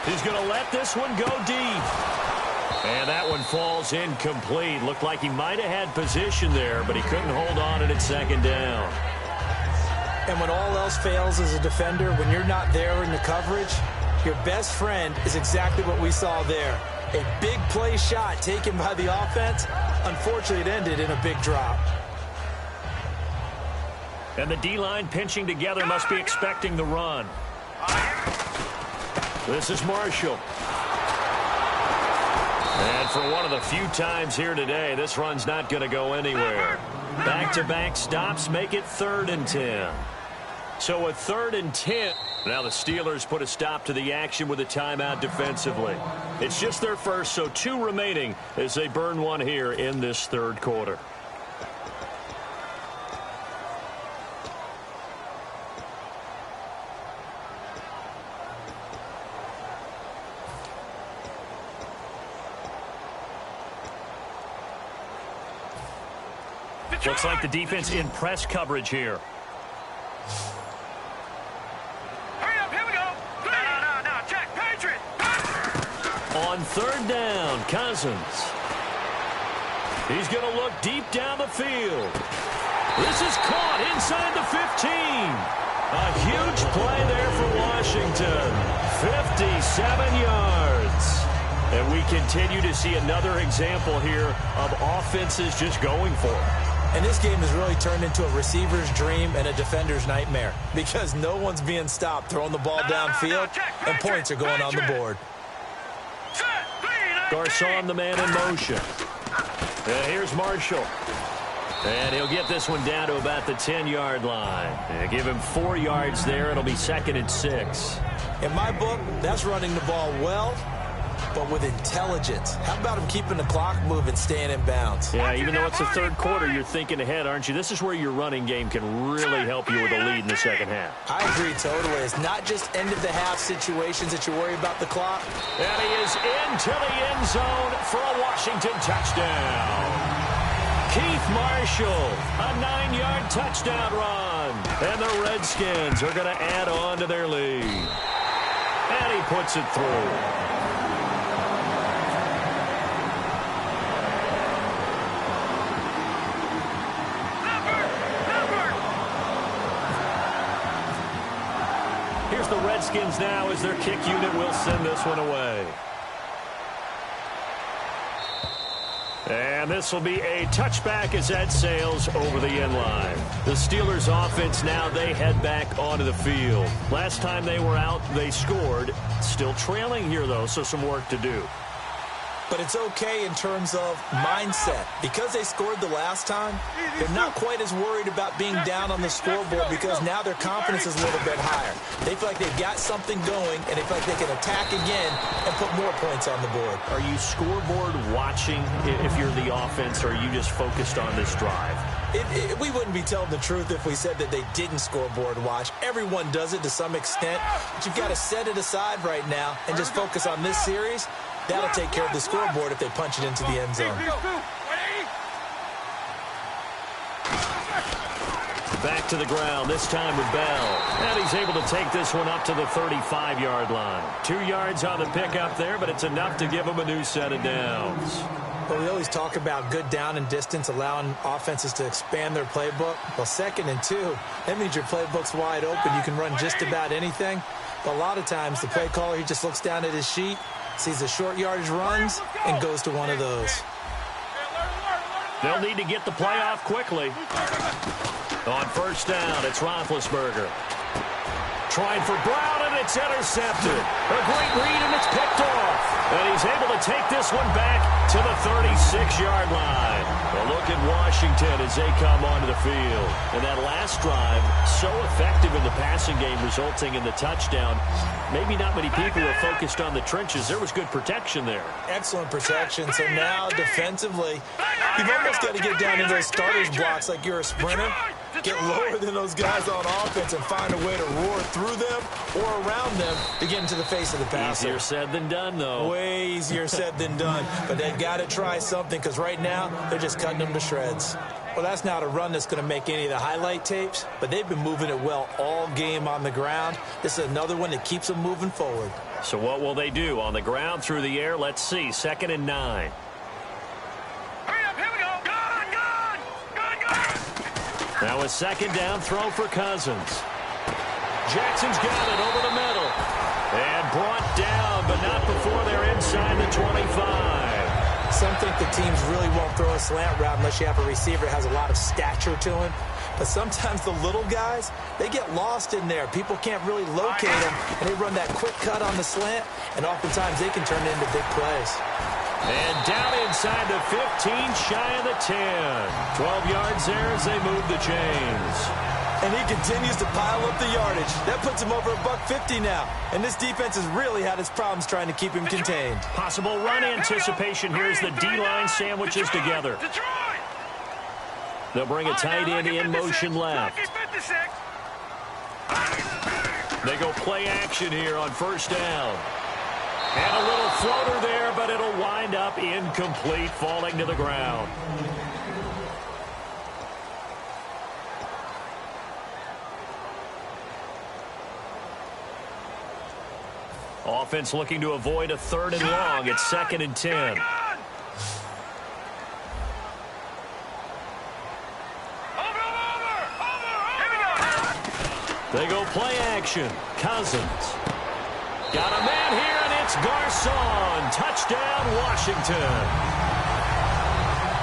He's going to let this one go deep. And that one falls incomplete. Looked like he might have had position there, but he couldn't hold on at 2nd down. And when all else fails as a defender, when you're not there in the coverage, your best friend is exactly what we saw there. A big play shot taken by the offense. Unfortunately, it ended in a big drop. And the D-line pinching together must be expecting the run. This is Marshall. And for one of the few times here today, this run's not going to go anywhere. Back-to-back stops make it 3rd and 10. So a 3rd and 10. Now the Steelers put a stop to the action with a timeout defensively. It's just their first, so 2 remaining as they burn one here in this 3rd quarter. Looks like the defense in press coverage here. Hurry up, here we go. No, check, Patriot. On 3rd down, Cousins. He's going to look deep down the field. This is caught inside the 15. A huge play there for Washington. 57 yards. And we continue to see another example here of offenses just going for it. And this game has really turned into a receiver's dream and a defender's nightmare because no one's being stopped throwing the ball downfield, and points are going on the board. Garcon, the man in motion. And here's Marshall. And he'll get this one down to about the 10-yard line. And give him 4 yards there. It'll be 2nd and 6. In my book, that's running the ball well, but with intelligence. How about him keeping the clock moving, staying in bounds? Yeah, even though it's the 3rd quarter, you're thinking ahead, aren't you? This is where your running game can really help you with a lead in the 2nd half. I agree totally. It's not just end-of-the-half situations that you worry about the clock. And he is into the end zone for a Washington touchdown. Keith Marshall, a 9-yard touchdown run. And the Redskins are going to add on to their lead. And he puts it through. Here's the Redskins now as their kick unit will send this one away. And this will be a touchback as that sails over the end line. The Steelers offense now, they head back onto the field. Last time they were out, they scored. Still trailing here, though, so some work to do. But it's okay in terms of mindset. Because they scored the last time, they're not quite as worried about being down on the scoreboard because now their confidence is a little bit higher. They feel like they've got something going, and they feel like they can attack again and put more points on the board. Are you scoreboard watching if you're the offense, or are you just focused on this drive? We wouldn't be telling the truth if we said that they didn't scoreboard watch. Everyone does it to some extent, but you've got to set it aside right now and just focus on this series. That'll take care of the scoreboard if they punch it into the end zone. Back to the ground, this time with Bell. And he's able to take this one up to the 35-yard line. 2 yards on the pickup there, but it's enough to give him a new set of downs. But we always talk about good down and distance, allowing offenses to expand their playbook. Well, 2nd and 2, that means your playbook's wide open. You can run just about anything. But a lot of times, the play caller, he just looks down at his sheet, sees the short yardage runs, and goes to one of those. They'll need to get the play off quickly. On 1st down, it's Roethlisberger. Trying for Brown, and it's intercepted. A great read, and it's picked off. And he's able to take this one back to the 36-yard line. A look at Washington as they come onto the field. And that last drive, so effective in the passing game, resulting in the touchdown. Maybe not many people are focused on the trenches. There was good protection there. Excellent protection. So now, defensively, you've almost got to get down in those starters blocks like you're a sprinter. Get lower than those guys on offense and find a way to roar through them or around them to get into the face of the passer. Easier said than done, though. Way easier said than done. But they've got to try something because right now they're just cutting them to shreds. Well, that's not a run that's going to make any of the highlight tapes, but they've been moving it well all game on the ground. This is another one that keeps them moving forward. So what will they do? On the ground, through the air? Let's see. 2nd and 9. Now a second down throw for Cousins. Jackson's got it over the middle. And brought down, but not before they're inside the 25. Some think the teams really won't throw a slant route unless you have a receiver that has a lot of stature to him. But sometimes the little guys, they get lost in there. People can't really locate them, and they run that quick cut on the slant, and oftentimes they can turn it into big plays. And down inside the 15, shy of the 10. 12 yards there as they move the chains. And he continues to pile up the yardage. That puts him over $150 now. And this defense has really had its problems trying to keep him contained. Possible run anticipation here as the D-line sandwiches together. They'll bring a tight end in motion left. They go play action here on first down. And a little floater there, but it'll wind up incomplete, falling to the ground. Offense looking to avoid a 3rd and long. It's 2nd and 10. They go play action. Cousins. Got a man here, and it's Garçon. Touchdown, Washington.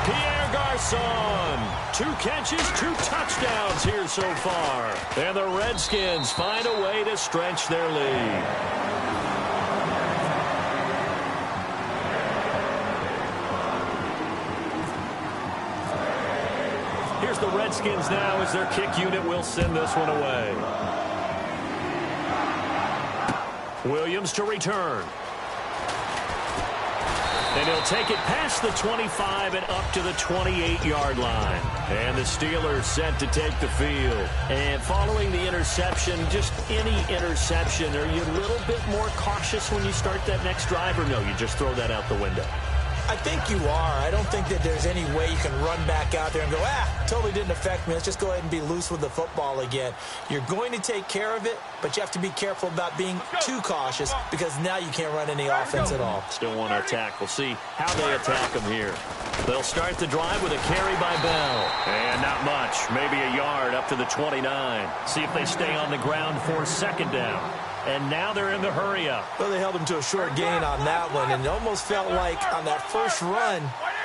Pierre Garçon. 2 catches, 2 touchdowns here so far. And the Redskins find a way to stretch their lead. Here's the Redskins now as their kick unit will send this one away. Williams to return. And he'll take it past the 25 and up to the 28-yard line. And the Steelers set to take the field. And following the interception, just any interception, are you a little bit more cautious when you start that next drive, or no, you just throw that out the window? I think you are. I don't think that there's any way you can run back out there and go, totally didn't affect me. Let's just go ahead and be loose with the football again. You're going to take care of it, but you have to be careful about being too cautious because now you can't run any offense at all. Still want our attack. We'll see how they attack them here. They'll start the drive with a carry by Bell. And not much. Maybe a yard up to the 29. See if they stay on the ground for 2nd down. And now they're in the hurry-up. Well, they held him to a short gain on that one, and it almost felt like on that first run,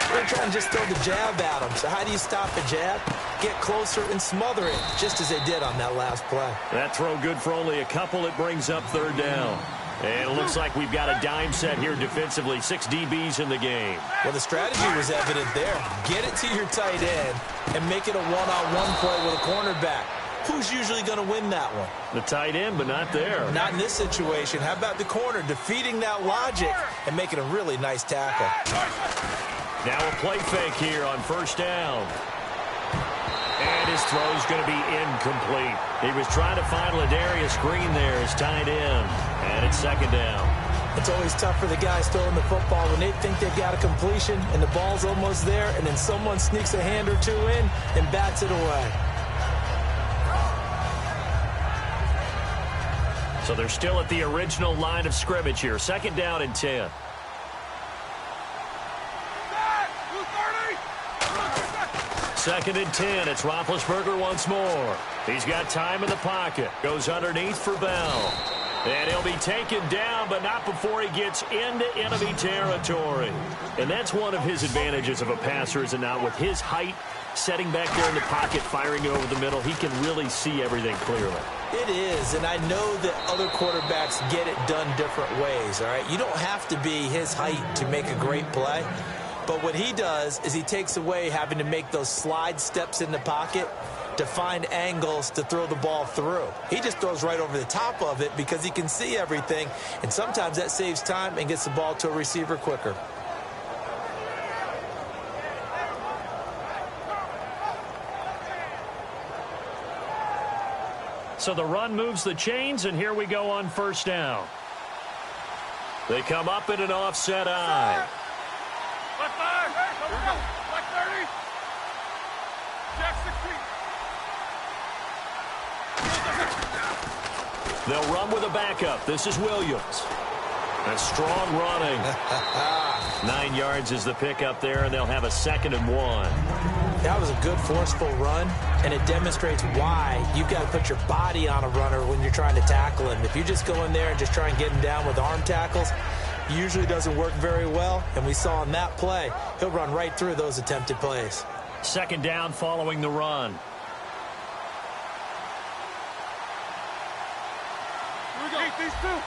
they're trying to just throw the jab at him. So how do you stop a jab? Get closer and smother it, just as they did on that last play. That throw good for only a couple. It brings up 3rd down. And it looks like we've got a dime set here defensively. 6 DBs in the game. Well, the strategy was evident there. Get it to your tight end and make it a one-on-one play with a cornerback. Who's usually going to win that one? The tight end, but not there. Not in this situation. How about the corner defeating that logic and making a really nice tackle? Now a play fake here on first down. And his throw's going to be incomplete. He was trying to find Ladarius Green there as tight end. And it's 2nd down. It's always tough for the guys throwing the football when they think they've got a completion and the ball's almost there, and then someone sneaks a hand or two in and bats it away. So they're still at the original line of scrimmage here. 2nd down and 10. Second and 10. It's Roethlisberger once more. He's got time in the pocket. Goes underneath for Bell. And he'll be taken down, but not before he gets into enemy territory. And that's one of his advantages of a passer, is it not? With his height, setting back there in the pocket, firing it over the middle, he can really see everything clearly. It is, and I know that other quarterbacks get it done different ways, all right? You don't have to be his height to make a great play. But what he does is he takes away having to make those slide steps in the pocket to find angles to throw the ball through. He just throws right over the top of it because he can see everything, and sometimes that saves time and gets the ball to a receiver quicker. So the run moves the chains, and here we go on first down. They come up in an offset eye. Left 5. Here we go. Left 30. Jack 16. They'll run with a backup. This is Williams. A strong running. 9 yards is the pickup there, and they'll have a 2nd and 1. That was a good forceful run, and it demonstrates why you've got to put your body on a runner when you're trying to tackle him. If you just go in there and just try and get him down with arm tackles, usually doesn't work very well, and we saw in that play, he'll run right through those attempted plays. Second down following the run. Here we go. Keep these two.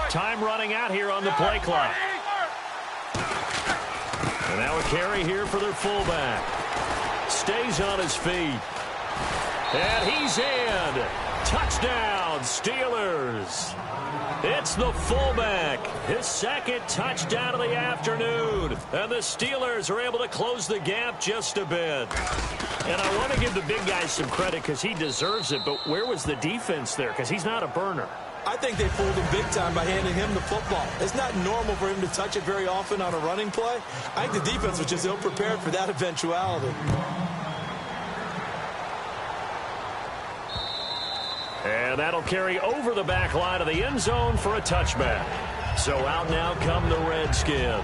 Time running out here on the play clock. And now a carry here for their fullback. Stays on his feet. And he's in. Touchdown, Steelers. It's the fullback. His second touchdown of the afternoon. And the Steelers are able to close the gap just a bit. And I want to give the big guy some credit because he deserves it. But where was the defense there? Because he's not a burner. I think they fooled him big time by handing him the football. It's not normal for him to touch it very often on a running play. I think the defense was just ill-prepared for that eventuality. And that'll carry over the back line of the end zone for a touchback. So out now come the Redskins.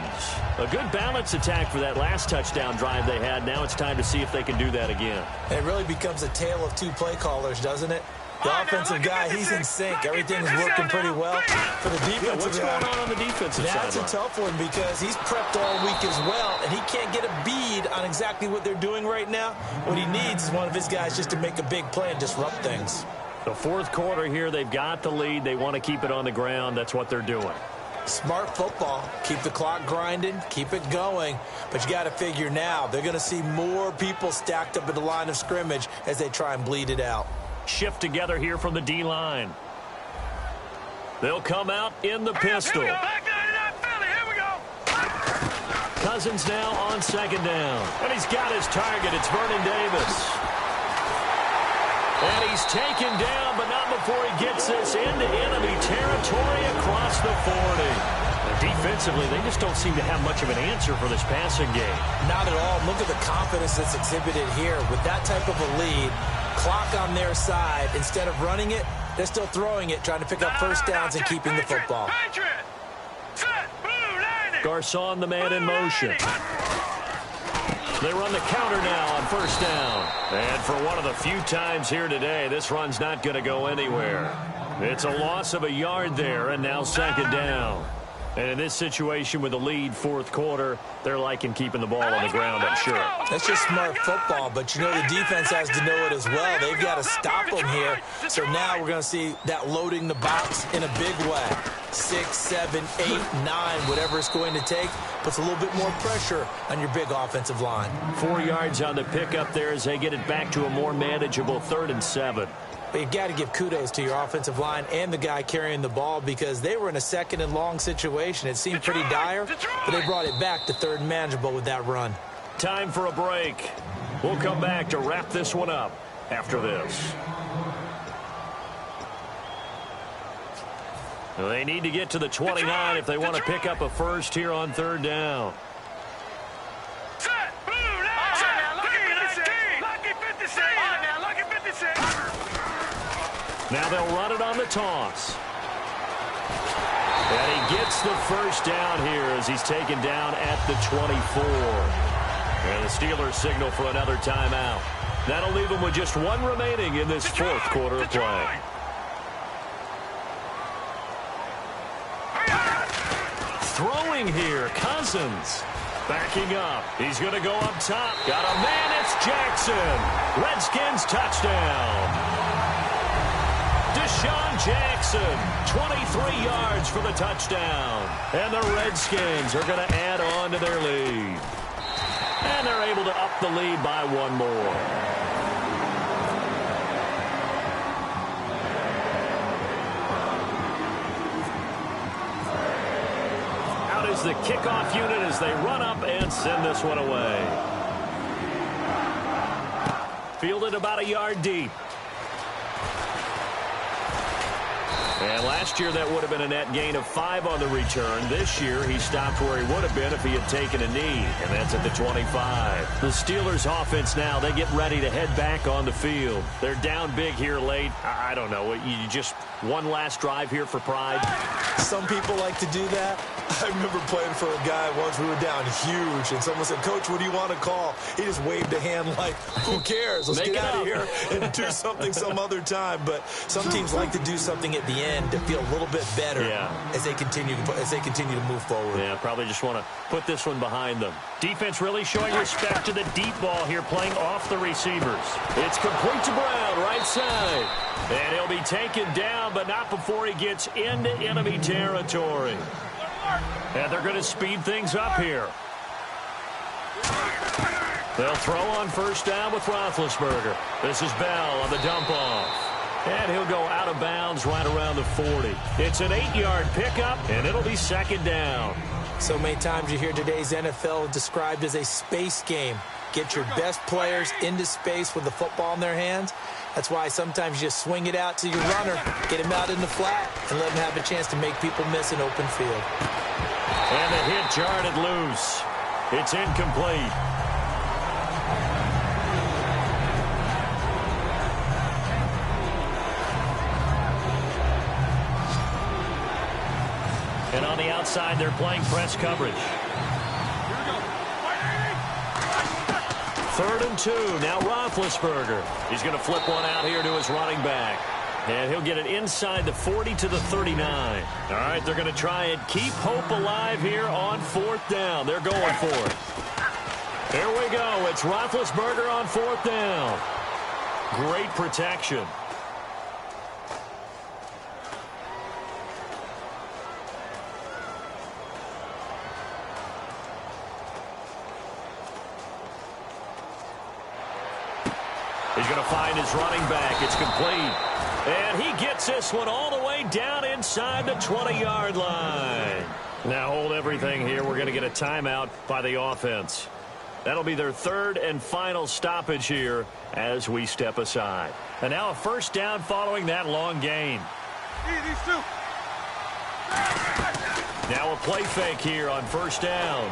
A good balance attack for that last touchdown drive they had. Now it's time to see if they can do that again. It really becomes a tale of two play callers, doesn't it? The offensive guy, he's in sync. Everything's working pretty well. For the defensive what's guy, going on the defensive side? that's a tough one because he's prepped all week as well, and he can't get a bead on exactly what they're doing right now. What he needs is one of his guys just to make a big play and disrupt things. The fourth quarter here, they've got the lead. They want to keep it on the ground. That's what they're doing. Smart football. Keep the clock grinding. Keep it going. But you got to figure now, they're going to see more people stacked up at the line of scrimmage as they try and bleed it out. Shift together here from the D-line. They'll come out in the pistol. Here we go. Cousins now on second down. And he's got his target. It's Vernon Davis. And he's taken down, but not before he gets this into enemy territory across the 40. Defensively, they just don't seem to have much of an answer for this passing game. Not at all. Look at the confidence that's exhibited here. With that type of a lead, clock on their side, instead of running it, they're still throwing it, trying to pick up first downs and keeping the football. Garcon, the man in motion. They run the counter now on first down. And for one of the few times here today, this run's not going to go anywhere. It's a loss of a yard there, and now second down. And in this situation with the lead, fourth quarter, they're liking keeping the ball on the ground, I'm sure. That's just smart football, but you know the defense has to know it as well. They've got to stop them here. So now we're going to see that loading the box in a big way. 6, 7, 8, 9, whatever it's going to take, puts a little bit more pressure on your big offensive line. 4 yards on the pickup there as they get it back to a more manageable 3rd and 7. But you've got to give kudos to your offensive line and the guy carrying the ball because they were in a 2nd and long situation. It seemed pretty dire, but they brought it back to 3rd and manageable with that run. Time for a break. We'll come back to wrap this one up after this. They need to get to the 29 if they want to pick up a first here on 3rd down. Now they'll run it on the toss. And he gets the first down here as he's taken down at the 24. And the Steelers signal for another timeout. That'll leave them with just 1 remaining in this 4th quarter of play. Throwing here, Cousins. Backing up. He's going to go up top. Got a man, it's Jackson. Redskins touchdown. Deshaun Jackson, 23 yards for the touchdown. And the Redskins are going to add on to their lead. And they're able to up the lead by 1 more. Out is the kickoff unit as they run up and send this one away. Fielded about a yard deep. And last year, that would have been a net gain of 5 on the return. This year, he stopped where he would have been if he had taken a knee, and that's at the 25. The Steelers' offense now, they get ready to head back on the field. They're down big here late. I don't know. You just one last drive here for pride? Some people like to do that. I remember playing for a guy once. We were down huge, and someone said, "Coach, what do you want to call?" He just waved a hand like, who cares? Let's get out of here and do something some other time. But some teams like to do something at the end to feel a little bit better as they continue to move forward. Yeah, probably just want to put this one behind them. Defense really showing respect to the deep ball here, playing off the receivers. It's complete to Brown, right side. And he'll be taken down, but not before he gets into enemy territory. And they're going to speed things up here. They'll throw on first down with Roethlisberger. This is Bell on the dump off. And he'll go out of bounds right around the 40. It's an 8-yard pickup, and it'll be second down. So many times you hear today's NFL described as a space game. Get your best players into space with the football in their hands. That's why sometimes you just swing it out to your runner, get him out in the flat, and let him have a chance to make people miss an open field. And the hit jarred it loose. It's incomplete. And on the outside, they're playing press coverage. 3rd and 2. Now Roethlisberger. He's going to flip one out here to his running back. And he'll get it inside the 40 to the 39. All right, they're going to try and keep hope alive here on 4th down. They're going for it. Here we go. It's Roethlisberger on 4th down. Great protection. He's going to find his running back. It's complete. And he gets this one all the way down inside the 20-yard line. Now hold everything here. We're going to get a timeout by the offense. That'll be their 3rd and final stoppage here as we step aside. And now a first down following that long gain. Now a play fake here on first down.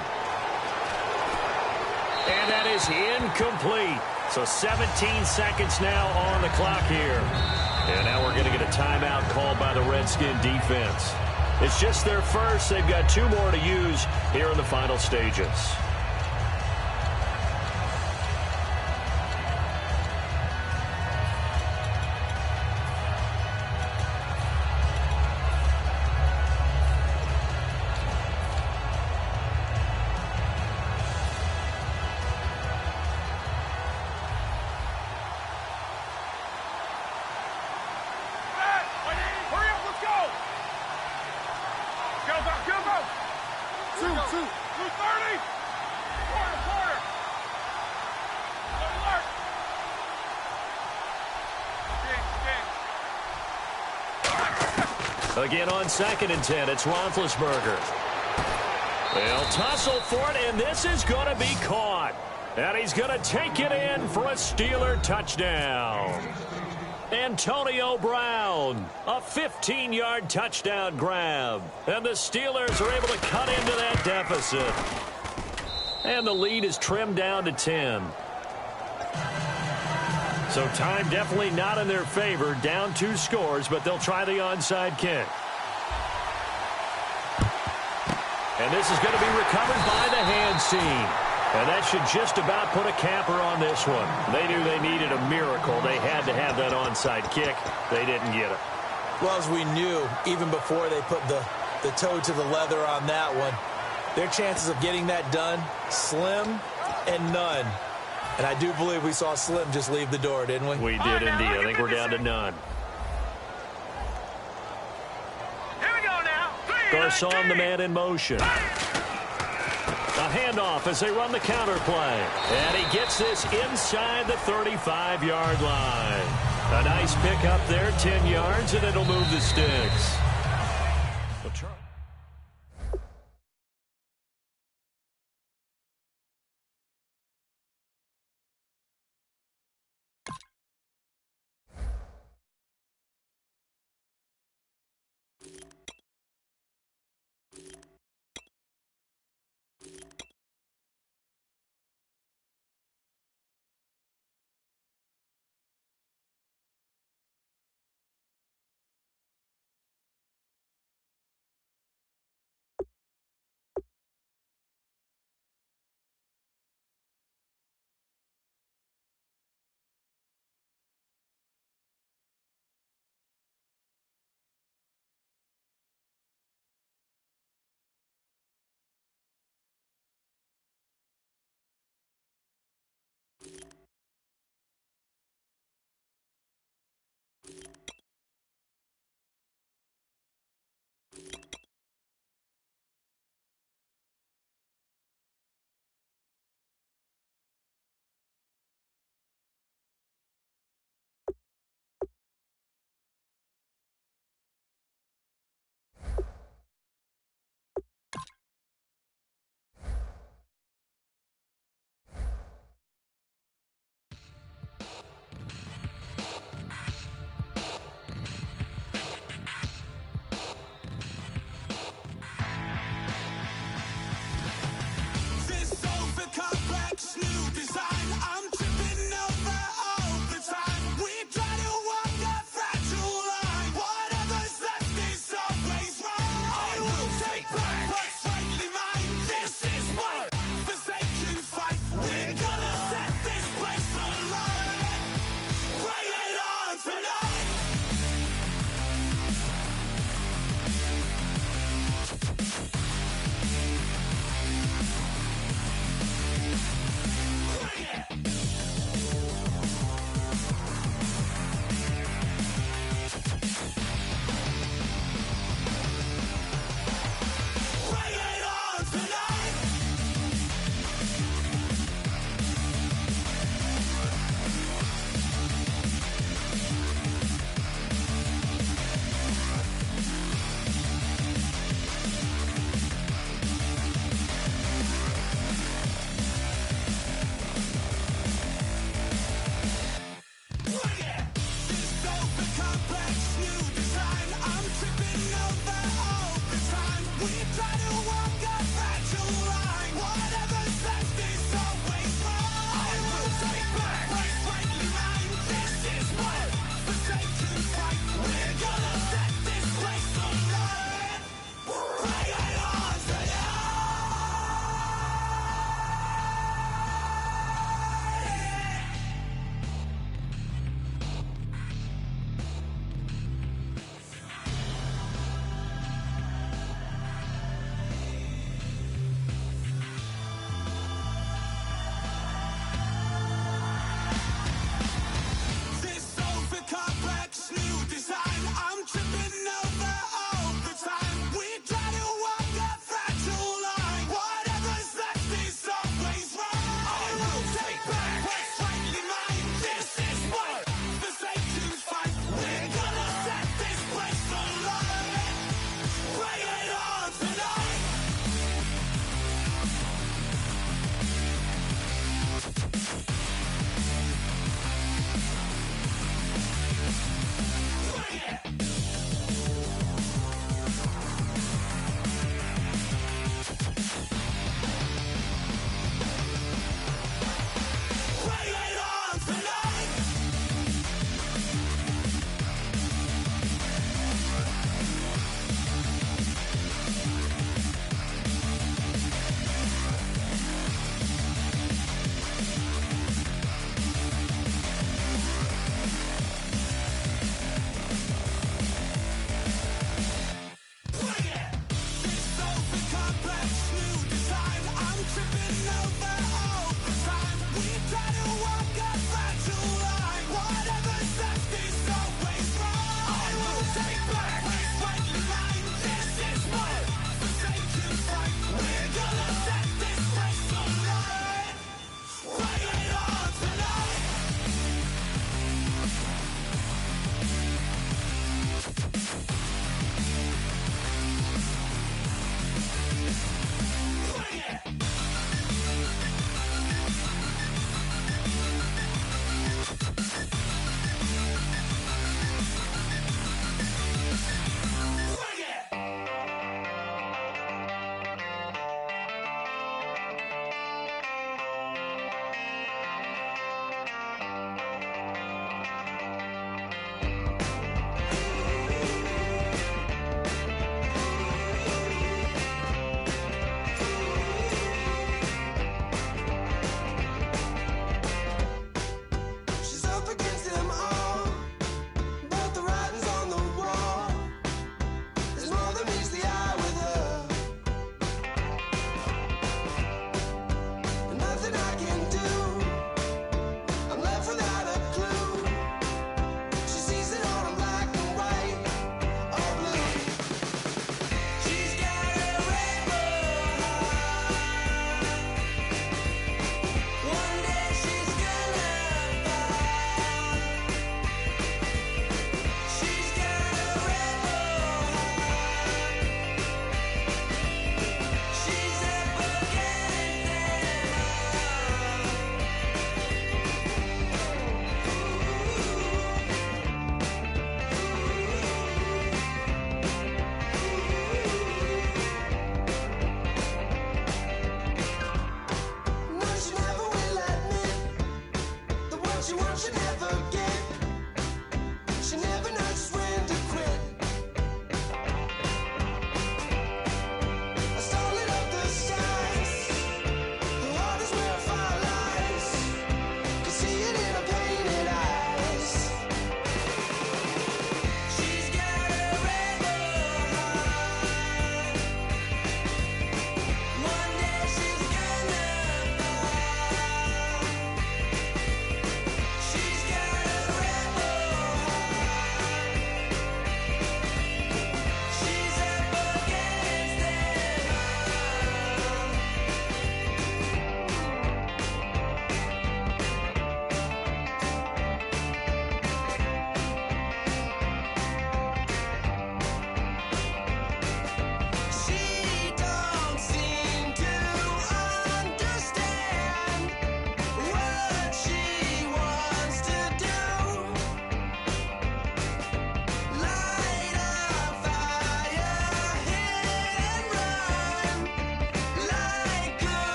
And that is incomplete. So 17 seconds now on the clock here. And now we're going to get a timeout called by the Redskin defense. It's just their first. They've got 2 more to use here in the final stages. Again on 2nd and 10, it's Roethlisberger. They'll tussle for it, and this is going to be caught. And he's going to take it in for a Steeler touchdown. Antonio Brown, a 15-yard touchdown grab. And the Steelers are able to cut into that deficit. And the lead is trimmed down to 10. So time definitely not in their favor. Down 2 scores, but they'll try the onside kick. And this is going to be recovered by the hands team. And that should just about put a capper on this one. They knew they needed a miracle. They had to have that onside kick. They didn't get it. Well, as we knew, even before they put the toe to the leather on that one, their chances of getting that done, slim and none. And I do believe we saw Slim just leave the door, didn't we? We did indeed. I think we're down to none. Here we go now. Garcon, the man in motion. A handoff as they run the counter play. And he gets this inside the 35-yard line. A nice pick up there, 10 yards, and it'll move the sticks.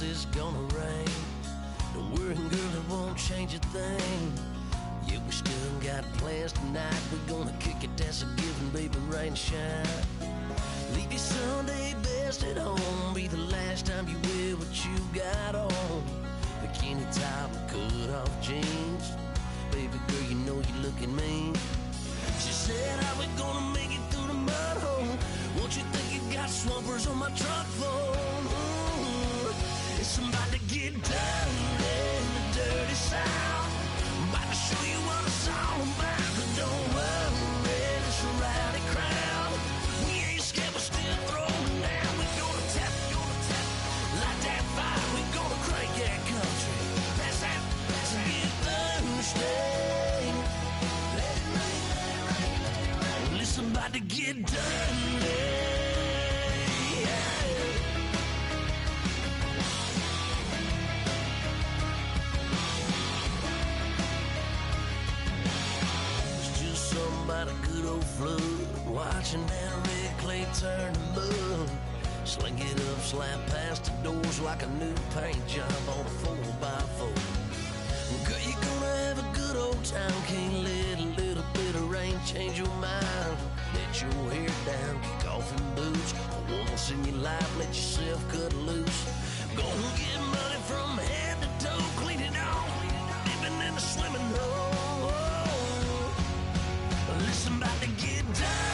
guess it's gonna rain. Don't worry, girl, it won't change a thing. Yeah, we still got plans tonight. We're gonna kick it, that's a given, baby, rain and shine. Leave your Sunday best at home. Be the last time you wear what you got on. Bikini top and cut off jeans. Baby girl, you know you're looking mean. She said, how we gonna make it through the mud hole? Won't you think you got swampers on my truck phone? Ooh, it's about to get dirty in the dirty south. I'm about to show you what it's all about. But don't worry, it's a rowdy crowd. We ain't scared, we're still throwing down. We're gonna tap, light that fire. We're gonna crank that country. Pass that, and get Thursday. Let it rain, rain, rain, rain. Well, it's about to get dirty. About a good old flood, watching that red clay turn to mud. Sling it up, slap past the doors like a new paint job on a 4x4. Girl, you're gonna have a good old time. Can't let a little bit of rain change your mind. Let your hair down, kick off in boots. Once in your life, let yourself cut loose. Gonna get money from head to toe, clean it off, dipping in the swimming hole. Listen, about to get down.